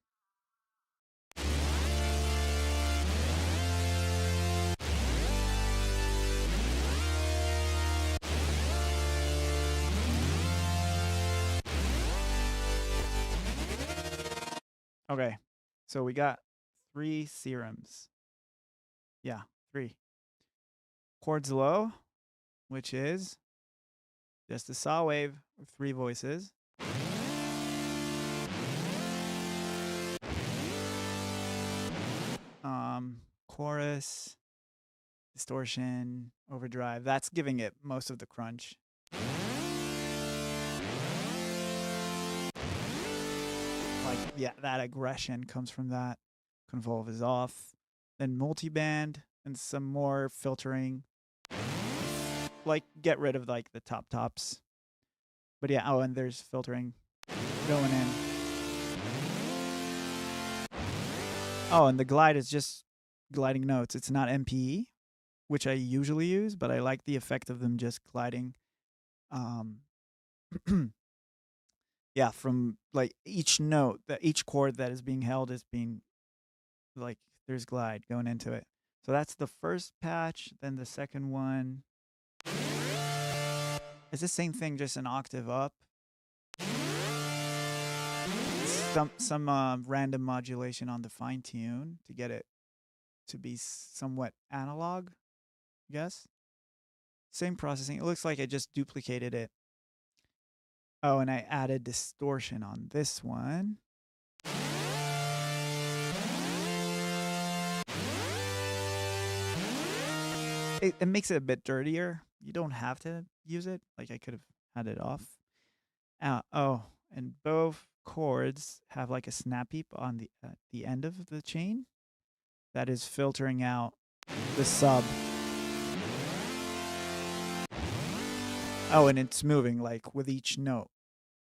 Okay, so we got 3 serums. Yeah, 3. Chords low, which is just a saw wave with 3 voices. Chorus, distortion, overdrive. That's giving it most of the crunch. Like, yeah, that aggression comes from that. Convolve is off. Then multiband and some more filtering. Like, get rid of like the tops. But yeah, oh, and there's filtering going in. Oh, and the glide is just gliding notes. It's not MPE, which I usually use, but I like the effect of them just gliding. Yeah, from like each note, that each chord that is being held is being like there's glide going into it. So that's the first patch. Then the second one is the same thing, just an octave up. Some random modulation on the fine tune to get it to be somewhat analog, I guess. Same processing. It looks like I just duplicated it. Oh, and I added distortion on this one. It makes it a bit dirtier. You don't have to use it. Like, I could have had it off. Oh, and both chords have like a snap heap on the end of the chain that is filtering out the sub. Oh, and it's moving like with each note.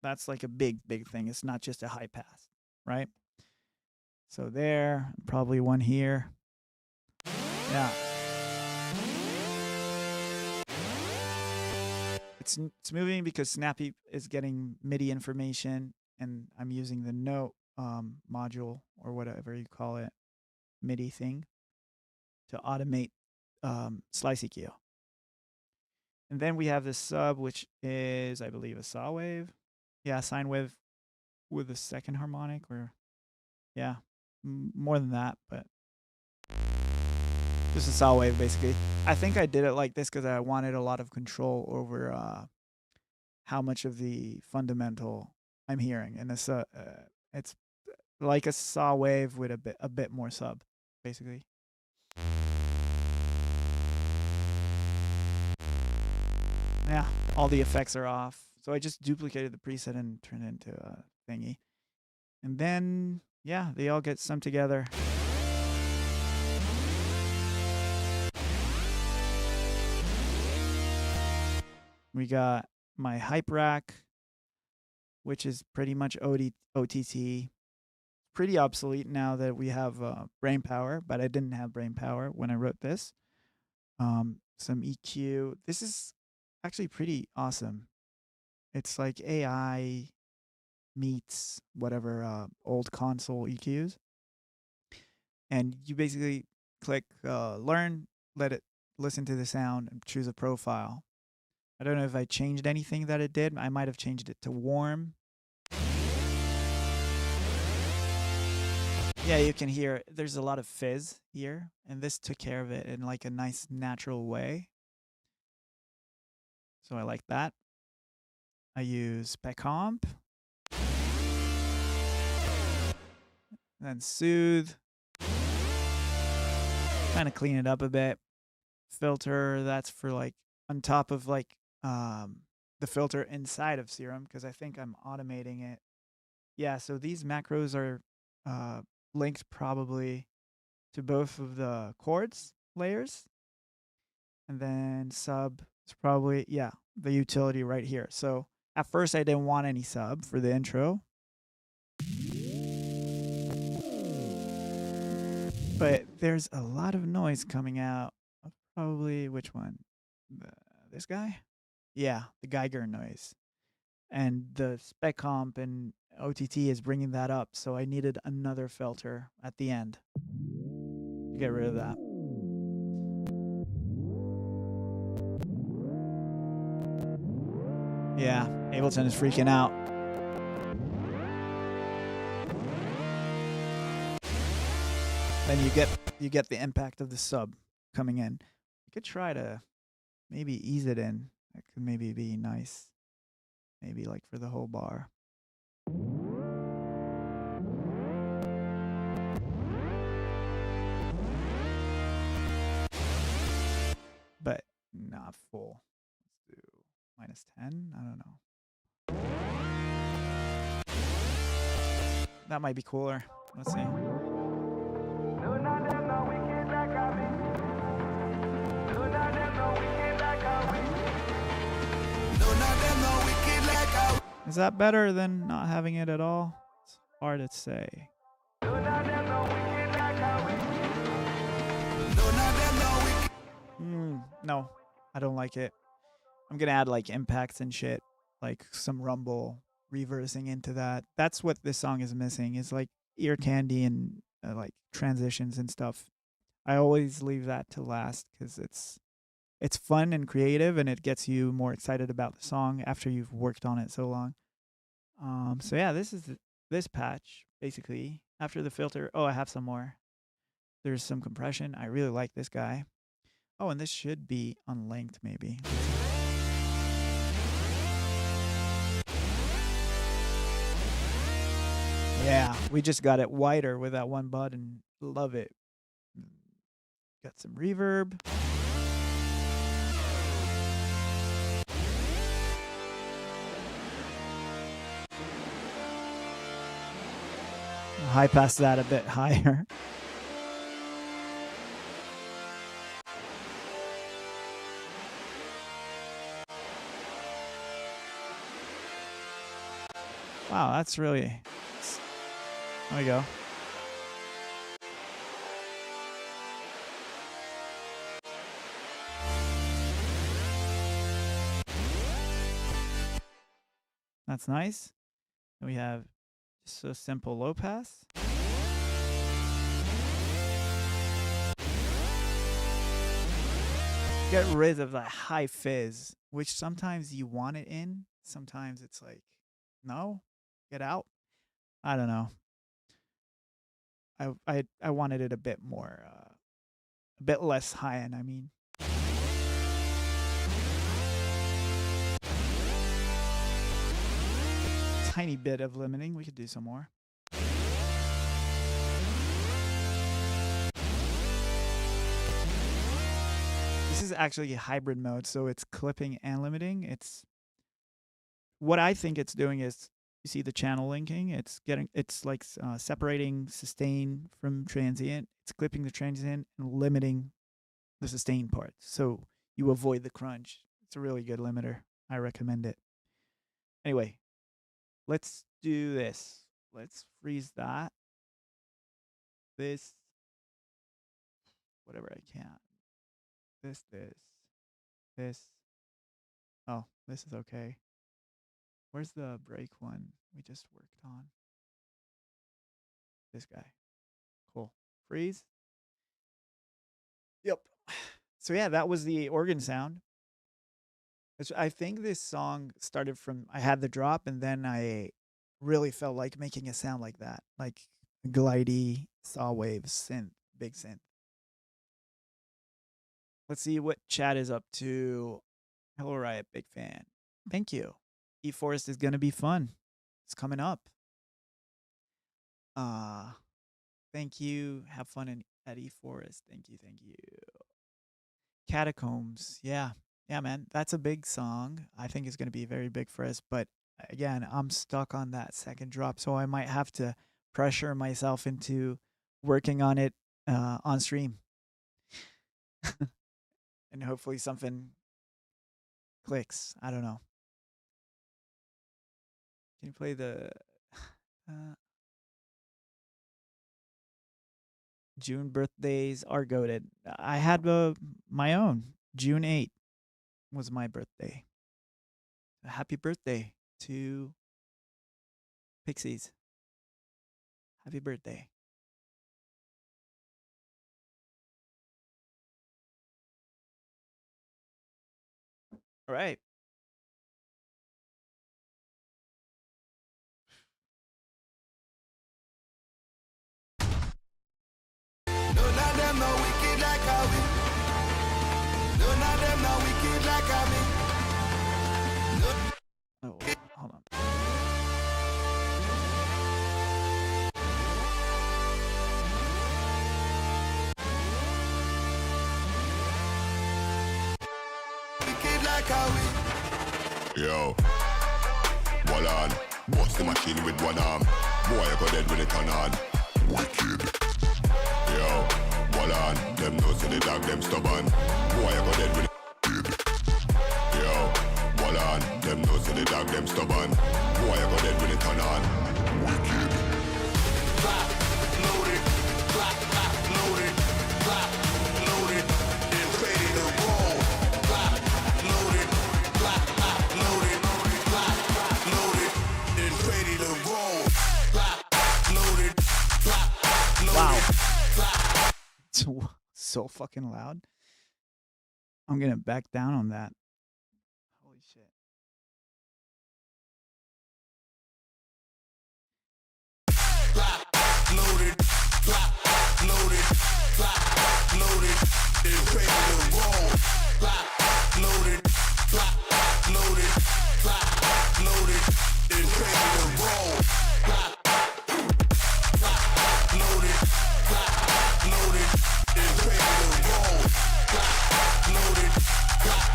That's like a big thing. It's not just a high pass, right? So there, probably one here. Yeah. It's moving because Snappy is getting MIDI information, and I'm using the note module or whatever you call it, MIDI thing, to automate slice EQ. And then we have the sub, which is, I believe, a saw wave. Yeah, sine wave with a second harmonic, or yeah, more than that, but just a saw wave, basically. I think I did it like this because I wanted a lot of control over how much of the fundamental I'm hearing, and it's like a saw wave with a bit more sub, basically. Yeah, all the effects are off. So I just duplicated the preset and turned it into a thingy. And then, yeah, they all get summed together. We got my hype rack, which is pretty much OTT. Pretty obsolete now that we have Brainpower, but I didn't have Brainpower when I wrote this. Some EQ. This is actually pretty awesome. It's like AI meets whatever old console EQs. And you basically click learn, let it listen to the sound, and choose a profile. I don't know if I changed anything that it did. I might have changed it to warm. Yeah, you can hear there's a lot of fizz here, and this took care of it in like a nice natural way. So I like that. I use spec comp. Then soothe. Kind of clean it up a bit. Filter, that's for like on top of like the filter inside of Serum, because I think I'm automating it. Yeah, so these macros are linked probably to both of the chords layers. And then sub is probably, yeah, the utility right here. So at first I didn't want any sub for the intro. But there's a lot of noise coming out of probably, which one? This guy? Yeah, the Geiger noise. And the spec comp and OTT is bringing that up. So I needed another filter at the end to get rid of that. Yeah, Ableton is freaking out. Then you get the impact of the sub coming in. You could try to maybe ease it in. That could maybe be nice. Maybe like for the whole bar. But not full. Let's do -10. I don't know. That might be cooler. Let's see. Is that better than not having it at all? It's hard to say. No, I don't like it. I'm gonna add like impacts and shit, like some rumble reversing into that. That's what this song is missing. Is like ear candy and like transitions and stuff. I always leave that to last because it's fun and creative, and it gets you more excited about the song after you've worked on it so long. So yeah, this is this patch basically. After the filter, oh, I have some more. There's some compression. I really like this guy. Oh, and this should be unlinked maybe. Yeah, we just got it wider with that one button. Love it. Got some reverb. High pass that a bit higher. Wow, that's really... There we go. That's nice. And we have just a simple low pass. Get rid of that high fizz, which sometimes you want it in. Sometimes it's like, no, get out. I don't know. I wanted it a bit more, a bit less high end, I mean. Tiny bit of limiting. We could do some more. This this is actually a hybrid mode, so it's clipping and limiting. It's what I think it's doing is you see the channel linking. It's like separating sustain from transient. It's clipping the transient and limiting the sustain part, so you avoid the crunch. It's a really good limiter. I recommend it. Anyway, let's do this. Let's freeze that. This, whatever I can. This. Oh, this is okay. Where's the break one we just worked on? This guy. Cool. Freeze. Yep. So yeah, that was the organ sound. I think this song started from I had the drop and then I really felt like making a sound like that, like glidey saw waves synth, big synth. Let's see what chat is up to. Hello Riot, big fan. Thank you. E-Forest is gonna be fun. It's coming up. Thank you. Have fun at E-Forest. Thank you. Catacombs. Yeah. Yeah, man. That's a big song. I think it's going to be very big for us. But again, I'm stuck on that second drop. So I might have to pressure myself into working on it on stream. And hopefully something clicks. I don't know. Can you play the June birthdays are goated? I had my own. June 8th was my birthday. Happy birthday to Pixies. Happy birthday. All right. None of them no wicked like how we. None of them no wicked like how we. Oh, hold on. Wicked like how we. Yo, hold on. Bust the machine with one arm. Boy, I go dead with it turn on. Wicked. Yo, hold on. Them know say the dog them stubborn. Boy, I go dead with it. Yo, hold on. Them know say the dog them stubborn. Boy, I go dead with it turn on. Wicked. Clap, loaded. Clap, loaded. Clap, loaded. And ready to roll. Clap, loaded. Clap, loaded. Clap, loaded. And ready to roll. Clap, loaded. Clap, loaded. Wow. Clap. So fucking loud. I'm going to back down on that. Holy shit. Clap, loaded. Clap, loaded. Clap, loaded. And ready to roll. Clap, loaded. Clap, loaded. Clap, loaded. And ready to roll. Clap, loaded. Clap, loaded. And ready to roll. Clap, loaded. Clap,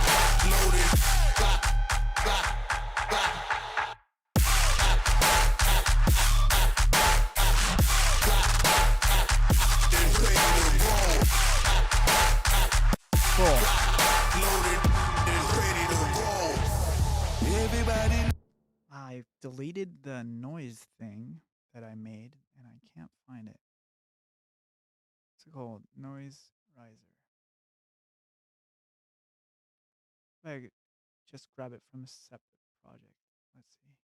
loaded. Clap, clap, clap. And ready to roll. Cool. Loaded and ready to roll. Everybody. I deleted the noise thing that I made and I can't find it. It's called Noise Riser. I could just grab it from a separate project. Let's see.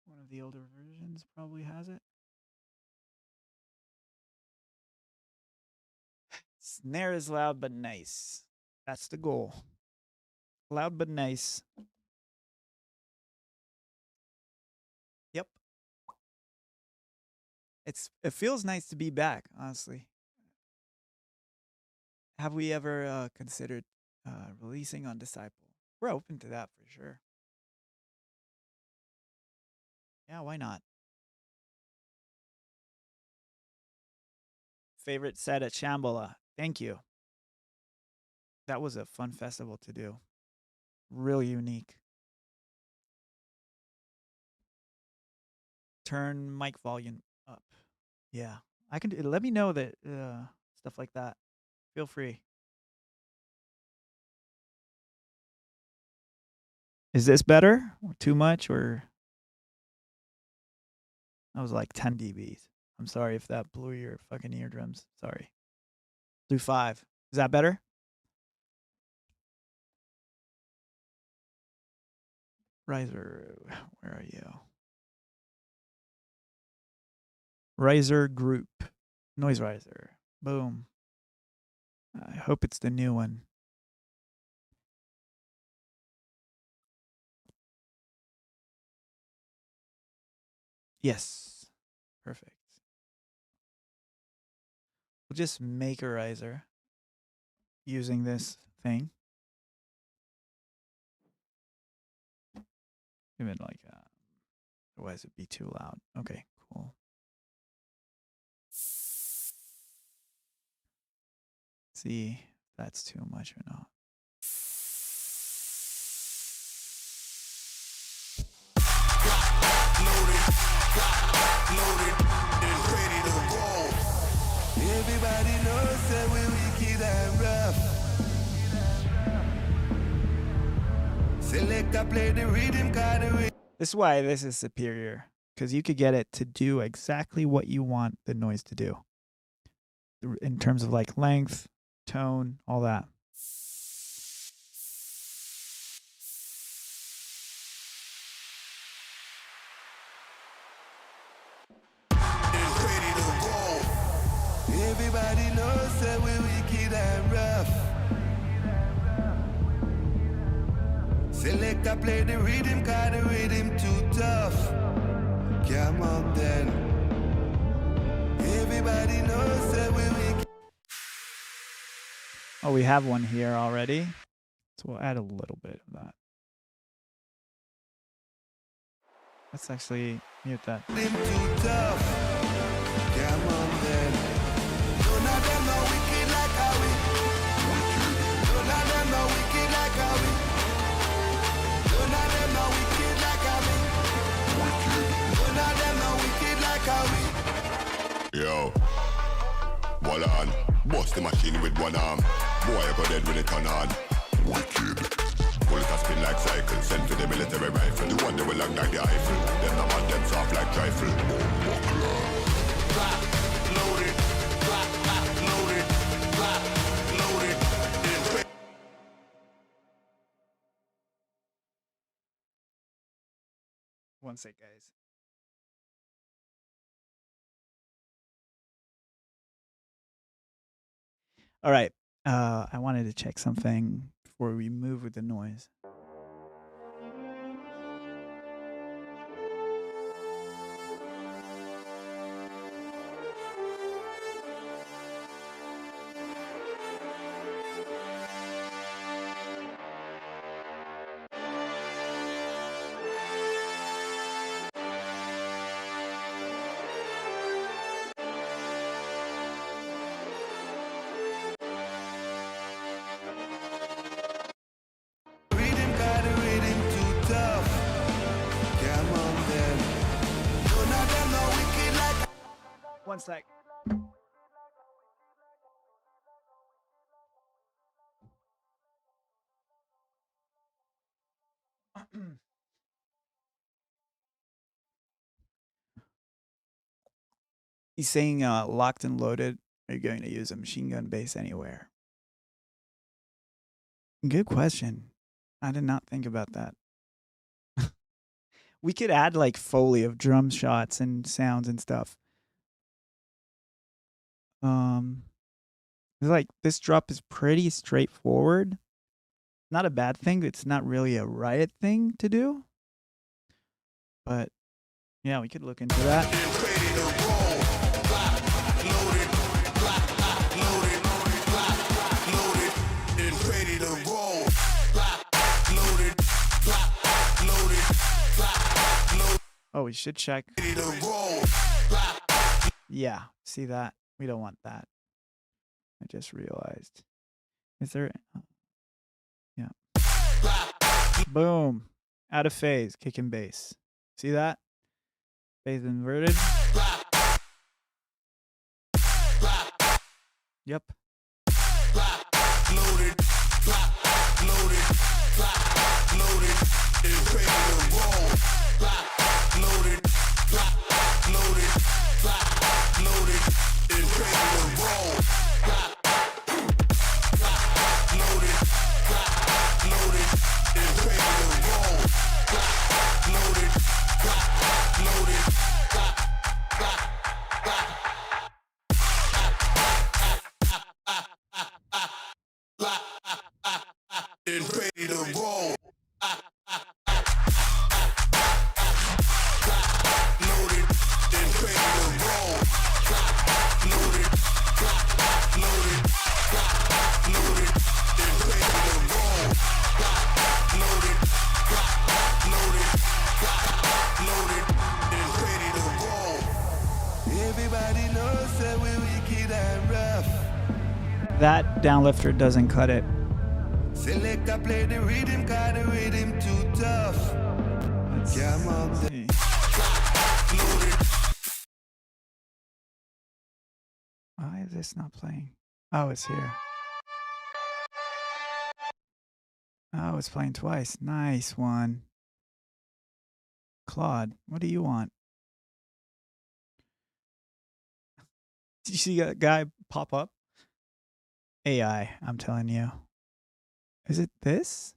One of the older versions probably has it. Snare is loud but nice. That's the goal. Loud but nice. Yep. It feels nice to be back, honestly. Have we ever considered releasing on Disciple? We're open to that for sure. Yeah, why not? Favorite set at Shambhala? Thank you. That was a fun festival to do. Really unique. Turn mic volume up. Yeah, I can. Let me know that stuff like that. Feel free. Is this better? Or too much? Or that was like 10 dBs. I'm sorry if that blew your fucking eardrums. Sorry. Do 5. Is that better? Riser, where are you? Riser group. Noise riser. Boom. I hope it's the new one. Yes. Perfect. We'll just make a riser using this thing. Even like otherwise it'd be too loud. Okay, cool. Let's see if that's too much or not. Everybody knows that we're wicked and rough. Select, I play the rhythm, card the rhythm. This is why this is superior, because you could get it to do exactly what you want the noise to do in terms of like length, tone, all that. Everybody knows that we're wicked and rough. Select, I play the rhythm, card the rhythm too tough. Come on then. Everybody knows that we're wicked. Oh, we have one here already. So we'll add a little bit of that. Let's actually mute that. Rhythm too tough. Come on then. None of them know wicked like how we. None of them know wicked like how we. None of them know wicked like how we. None of them know wicked like how we. Yo, hold on. Bust the machine with one arm. Boy, I go dead when it turn on. Wicked. Bullet a spin like cycle. Sent to the military rifle. The one that will look like the Eiffel. Them the man them soft like trifle. Drop, loaded. Drop, loaded. Drop, loaded. One sec, guys. All right. I wanted to check something before we move with the noise. Rhythm, got the rhythm too tough. Come on then. None of them know wicked like. One sec. He's saying locked and loaded. Are you going to use a machine gun base anywhere? Good question. I did not think about that. We could add like Foley of drum shots and sounds and stuff. Like this drop is pretty straightforward. Not a bad thing. It's not really a riot thing to do. But yeah, we could look into that. Oh, we should check. Yeah, see that? We don't want that. I just realized. Is there? Yeah. Boom. Out of phase, kick and bass. See that? Phase inverted. Yep. Loaded, loaded, loaded, is ready to roll. Loaded, loaded, loaded, is ready to roll. Loaded, loaded, is ready to roll. Loaded, loaded, is ready to roll. Loaded, is ready to roll. Loaded, loaded, loaded, is ready to roll. Loaded, loaded, loaded, is ready to roll. Everybody knows that we're wicked and rough. That downlifter doesn't cut it. Selector play the rhythm, cause the rhythm too tough. Let's see. Why is this not playing? Oh, it's here. Oh, it's playing twice. Nice one. Claude, what do you want? Did you see that guy pop up? AI, I'm telling you. Is it this?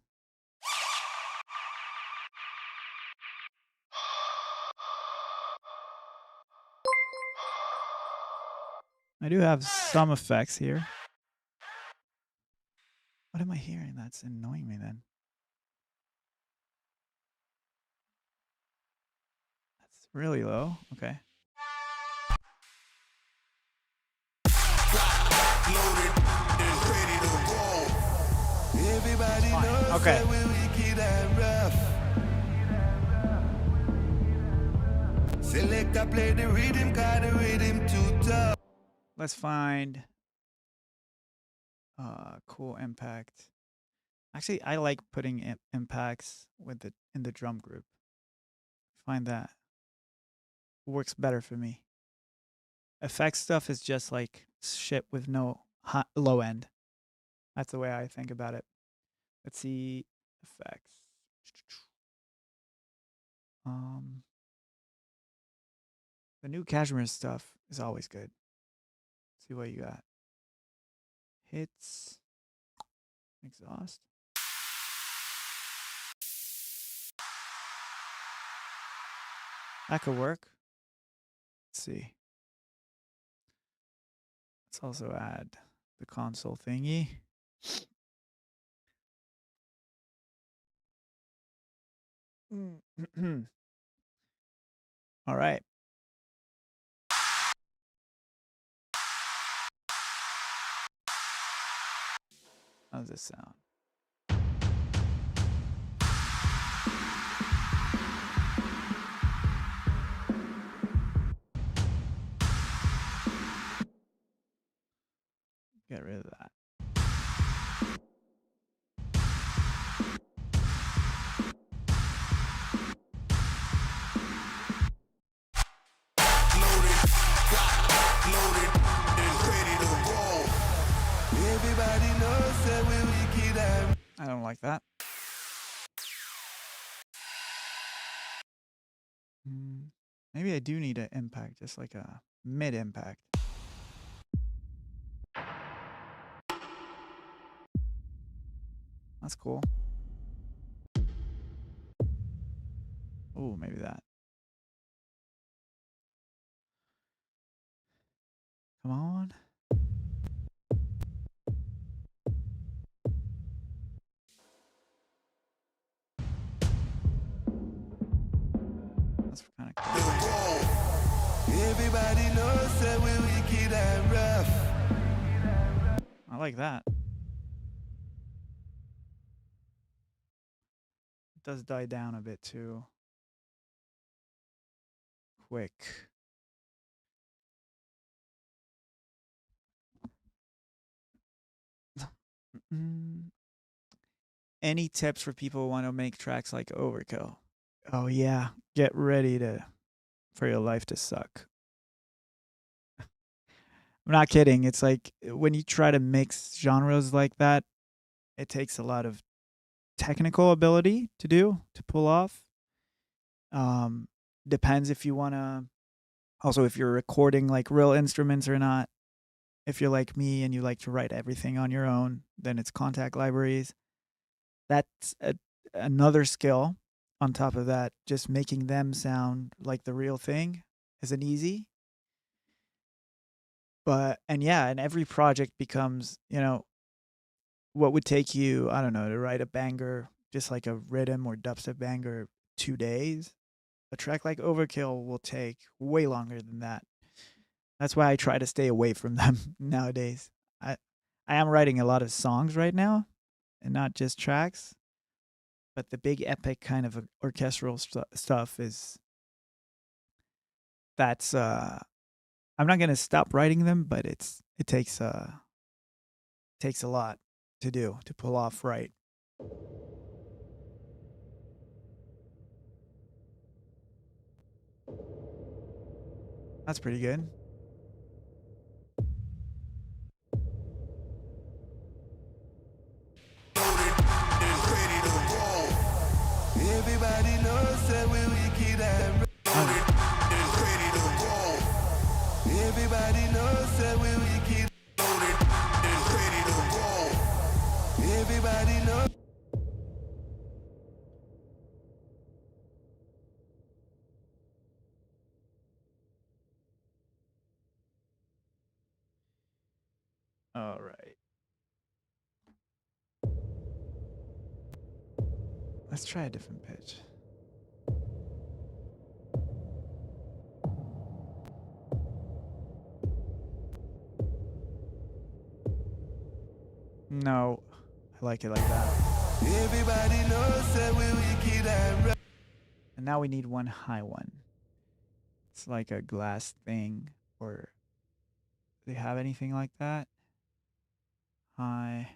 I do have some effects here. What am I hearing that's annoying me then? That's really low. Okay. Loaded, is ready to roll. Everybody Fine. knows Okay. that we're wicked and rough. Selector play the rhythm, cause the rhythm too tough. Let's find cool impact. Actually, I like putting impacts with in the drum group. Find that works better for me. Effect stuff is just like shit with no low end. That's the way I think about it. Let's see effects. The new Cashmere stuff is always good. Let's see what you got. Hits, exhaust. That could work. Let's see. Let's also add the console thingy. All right. How does this sound? Get rid of that. Loaded, is ready to roll. Everybody knows that we're wicked and I don't like that. Maybe I do need an impact, just like a mid impact. That's cool. Oh, maybe that. Come on. That's kind of cool. roll. Everybody knows that we're wicked and rough. I like that. It does die down a bit too quick. Mm, any tips for people who want to make tracks like Overkill? Oh yeah, get ready to for your life to suck. I'm not kidding. It's like when you try to mix genres like that, it takes a lot of technical ability to pull off. Um, Depends if you want to. Also, if you're recording like real instruments or not. If you're like me and you like to write everything on your own, then it's contact libraries. That's another skill. On top of that, just making them sound like the real thing isn't easy. But and yeah, and every project becomes, what would take you, I don't know, to write a banger, just like a rhythm or dubstep banger, 2 days. A track like Overkill will take way longer than that. That's why I try to stay away from them nowadays. I I am writing a lot of songs right now, and not just tracks. But the big epic kind of orchestral stuff is that's I'm not gonna stop writing them, but it takes a lot to do to pull off right. That's pretty good. Everybody knows that we wicked and Oh, ready to go. Everybody knows that we wicked and ready to go. Everybody knows. all right. Let's try a different pitch. No, I like it like that. Everybody knows that we wicked and ready. And now we need one high one. It's like a glass thing, or do they have anything like that? High.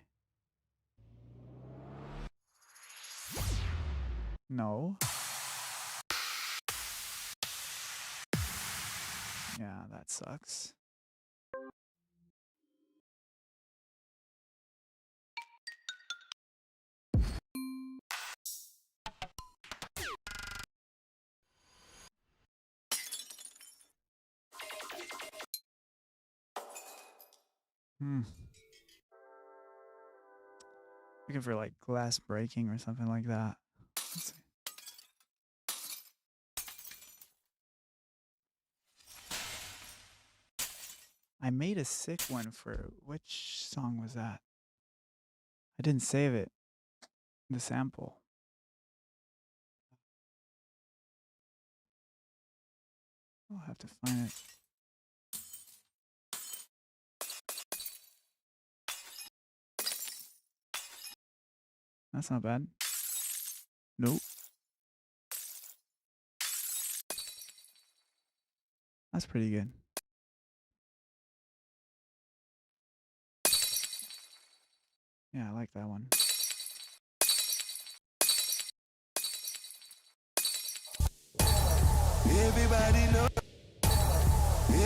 No. Yeah, that sucks. Hmm. Looking for like glass breaking or something like that. Let's see. I made a sick one for which song was that? I didn't save it. The sample. I'll have to find it. That's not bad. Nope. That's pretty good. Yeah, I like that one. Everybody knows.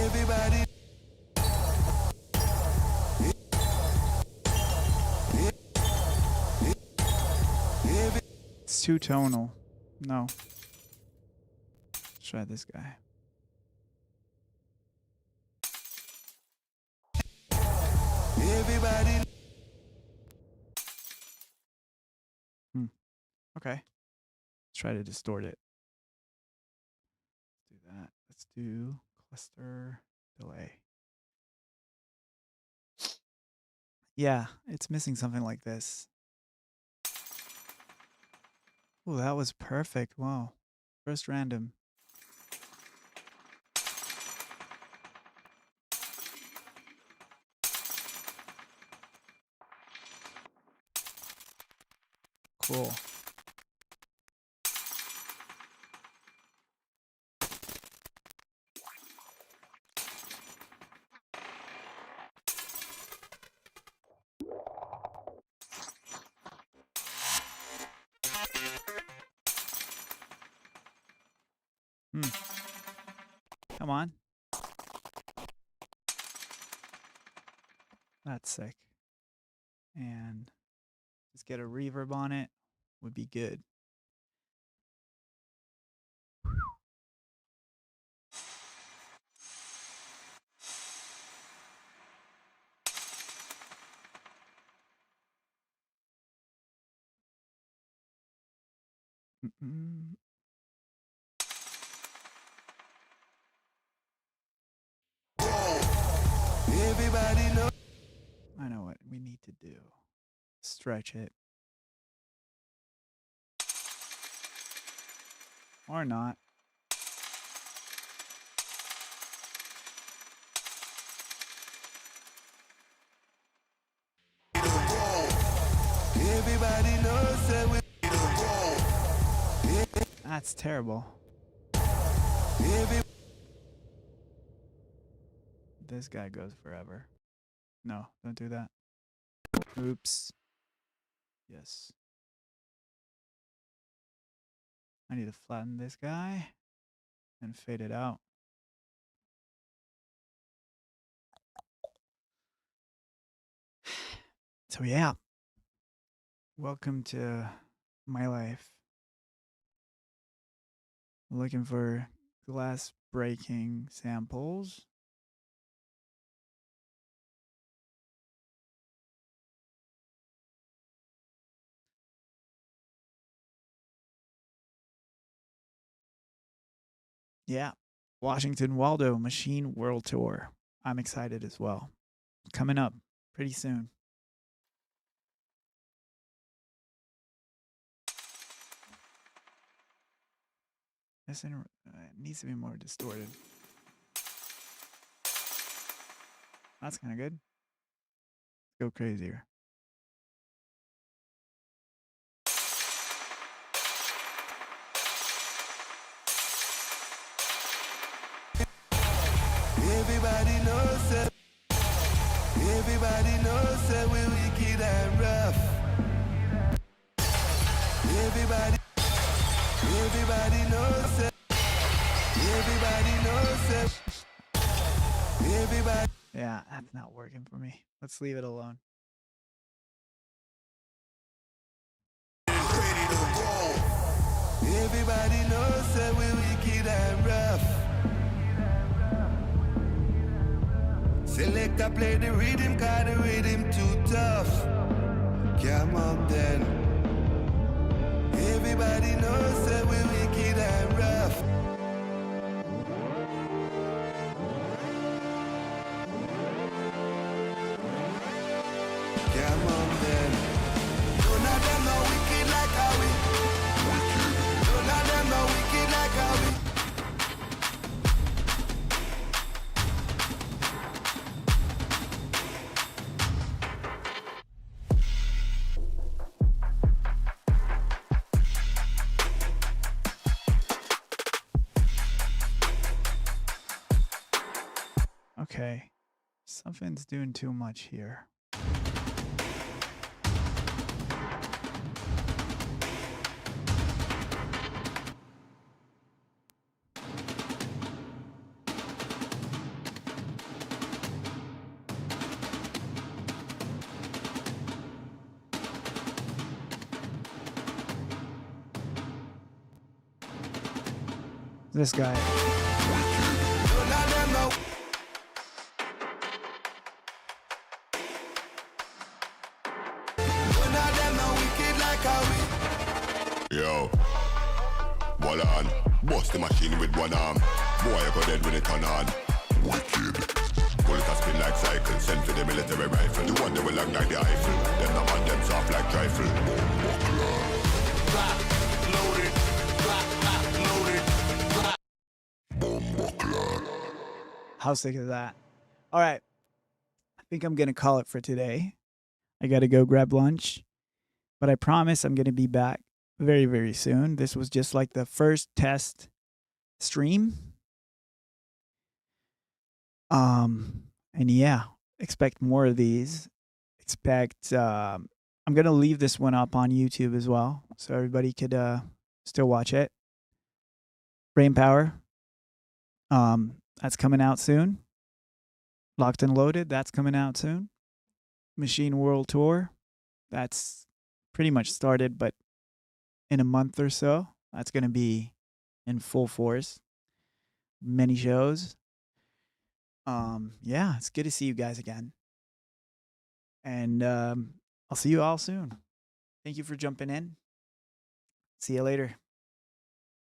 Everybody. It's too tonal. No. Let's try this guy. Everybody. Hmm. Okay. Let's try to distort it. Let's do that. Let's do cluster delay. Yeah, it's missing something like this. Oh, that was perfect. Wow. First random. Cool. Come on. That's sick. And just get a reverb on it would be good. Everybody know. I know what we need to do. Stretch it. Or not. Everybody knows that we. That's terrible. This guy goes forever. No, don't do that. Oops. Yes. I need to flatten this guy and fade it out. So yeah. Welcome to my life. Looking for glass breaking samples. Yeah. Washington Waldo Machine World Tour. I'm excited as well. Coming up pretty soon. This needs to be more distorted. That's kind of good. Go crazier. Everybody knows that. Everybody knows that we're wicked and rough. Everybody knows that. Everybody knows that. Everybody. Yeah, that's not working for me. Let's leave it alone. Everybody knows that we're wicked and rough. Selector play the rhythm, cause the rhythm too tough. Come on then. Everybody knows that we're wicked and rough. Come on then. None of them know wicked like how we. None of them know wicked like how we. Okay. Something's doing too much here. This guy. Yo, wall on, bust the machine with one arm. Boy, you go dead when it turn on. Wicked. Bullet a spin like cycle, send for the military rifle. The one that will long like the Eiffel. Them no man, them soft like trifle. Clap, loaded, loaded. How sick is that? All right. I think I'm going to call it for today. I got to go grab lunch. But I promise I'm going to be back very, very soon. This was just like the first test stream. And yeah, expect more of these. Expect, I'm going to leave this one up on YouTube as well. So everybody could still watch it. Brainpower. That's coming out soon. Locked and Loaded, that's coming out soon. Machine World Tour, that's pretty much started, but in a month or so, that's going to be in full force. Many shows. Yeah, it's good to see you guys again. And I'll see you all soon. Thank you for jumping in. See you later.